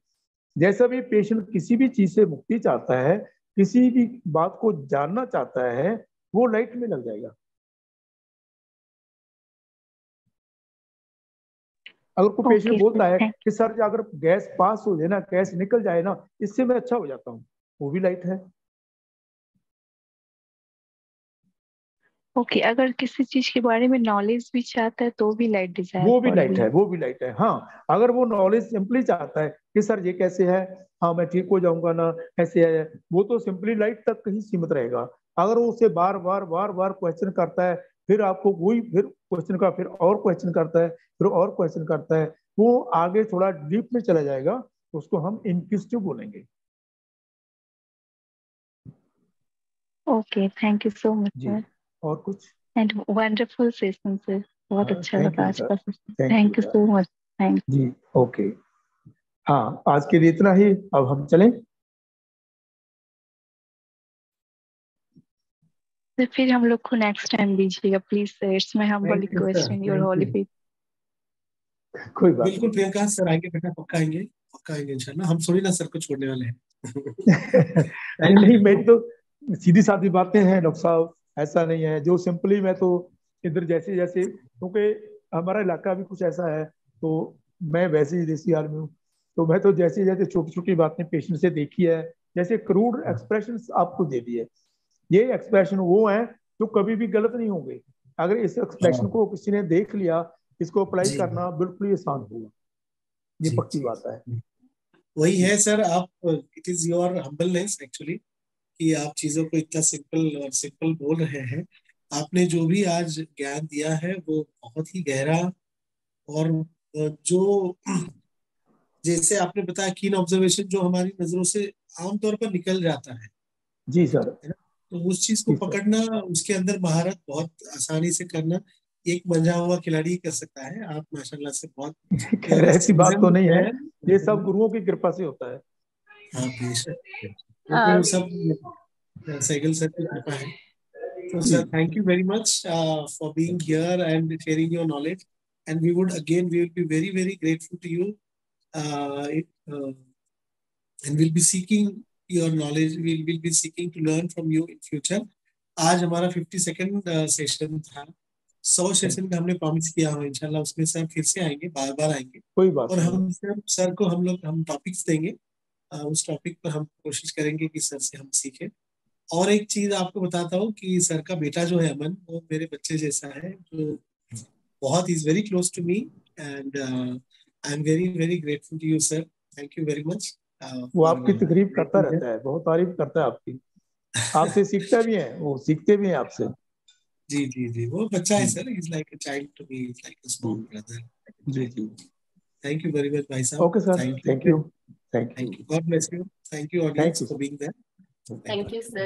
जैसा भी पेशेंट किसी भी चीज से मुक्ति चाहता है, किसी भी बात को जानना चाहता है, वो लाइट में लग जाएगा। अगर कोई पेशेंट ओके सर, बोलता है थैंक कि सर जी अगर गैस पास हो जाए ना, गैस निकल जाए ना, इससे मैं अच्छा हो जाता हूँ, वो भी लाइट है। ओके, अगर किसी चीज के बारे में नॉलेज भी चाहता है तो भी लाइट डिजायर वो भी फॉर लाइट भी। है, वो भी लाइट है। हाँ, अगर वो नॉलेज सिंपली चाहता है कि सर ये कैसे है, हाँ मैं ठीक हो जाऊंगा ना, ऐसे है, वो तो सिंपली लाइट तक ही सीमित रहेगा। अगर वो उसे बार बार क्वेश्चन करता है, फिर आपको वही फिर क्वेश्चन का फिर और क्वेश्चन करता है, फिर और क्वेश्चन करता है, वो आगे थोड़ा डीप में चला जाएगा, तो उसको हम इंक्विजिटिव बोलेंगे। Okay, thank you so much जी, सर। और कुछ? एंड वंडरफुल सेशन सर, बहुत हाँ, अच्छा थैंक लगा यू आज सर, का session. Thank you thank you sir. So much. Thank जी ओके, हाँ आज के लिए इतना ही, अब हम चलें। यू। फिर हम लोग को नेक्स्ट टाइम दीजिएगा please sir, it's my humble thank you request sir, in your thank Holi you. Feet. कोई बात बिल्कुल प्रियंका, सर आएंगे, बेटा पक्का आएंगे। पक्का आएंगे इंशाल्लाह, हम थोड़ी ना सर को छोड़ने वाले हैं। नहीं, मेरी तो सीधी सादी बातें हैं डॉक्टर साहब, ऐसा नहीं है। जो सिंपली मैं तो इधर जैसे जैसे, क्योंकि हमारा इलाका भी कुछ ऐसा है, तो मैं वैसे ही देसी आदमी हूँ, तो मैं तो जैसे जैसे छोटी छोटी बातें पेशेंट से देखी है, जैसे क्रूड एक्सप्रेशन आपको दे दिए, ये एक्सप्रेशन वो है जो कभी भी गलत नहीं होंगे। अगर इस एक्सप्रेशन को किसी ने देख लिया, इसको अप्लाई जी करना बिल्कुल ही आसान होगा, ये जी पक्की जी, बात है। वही है सर। आप, it is your humbleness actually कि आप चीजों को इतना सिंपल बोल रहे हैं। आपने जो भी आज ज्ञान दिया है वो बहुत ही गहरा, और जो जैसे आपने बताया कीन ऑब्जर्वेशन जो हमारी नजरों से आमतौर पर निकल जाता जी सर। है ना, तो उस चीज को जी सर। पकड़ना, उसके अंदर महारत बहुत आसानी से करना एक मंझा हुआ खिलाड़ी ही कर सकता है। आप माशाल्लाह से बहुत खैर ऐसी बात तो seasoned नहीं है, हैं। ये सब गुरुओं की कृपा से होता है। हाँ बेशक, क्योंकि वो सब सैगल सर की कृपा है। So, ji sir, thank you very much for being here and sharing your knowledge. And we will be very, very grateful to you. And we'll be seeking your knowledge. We'll be seeking to learn from you in future. आज हमारा 52nd session था। 100 session का हमने promise किया हो, इंशाल्लाह उसमें sir फिर से आएंगे, बार बार आएंगे, कोई बात और नहीं। हम सर को हम टॉपिक्स देंगे। उस टॉपिक पर हम कोशिश करेंगे कि सर से हम सीखें। और एक चीज आपको बताता हूँ कि सर का बेटा जो है अमन, वो मेरे बच्चे जैसा है, जो बहुत is very close to me, and I am very very grateful to you sir. Thank you very much. वो आपकी तकरीफ करता रहता है, बहुत तारीफ करता है आपकी, आपसे सीखता भी है, वो सीखते भी हैं आपसे। जी जी जी, वो बच्चा है sir, is like a child to me, is like a small brother. जी जी। थैंक यू वेरी मच भाई साहब। Okay sir, thank thank you, you, thank you, thank you, God bless you, thank you thank audience you for sir. Being there. Thank you, sir.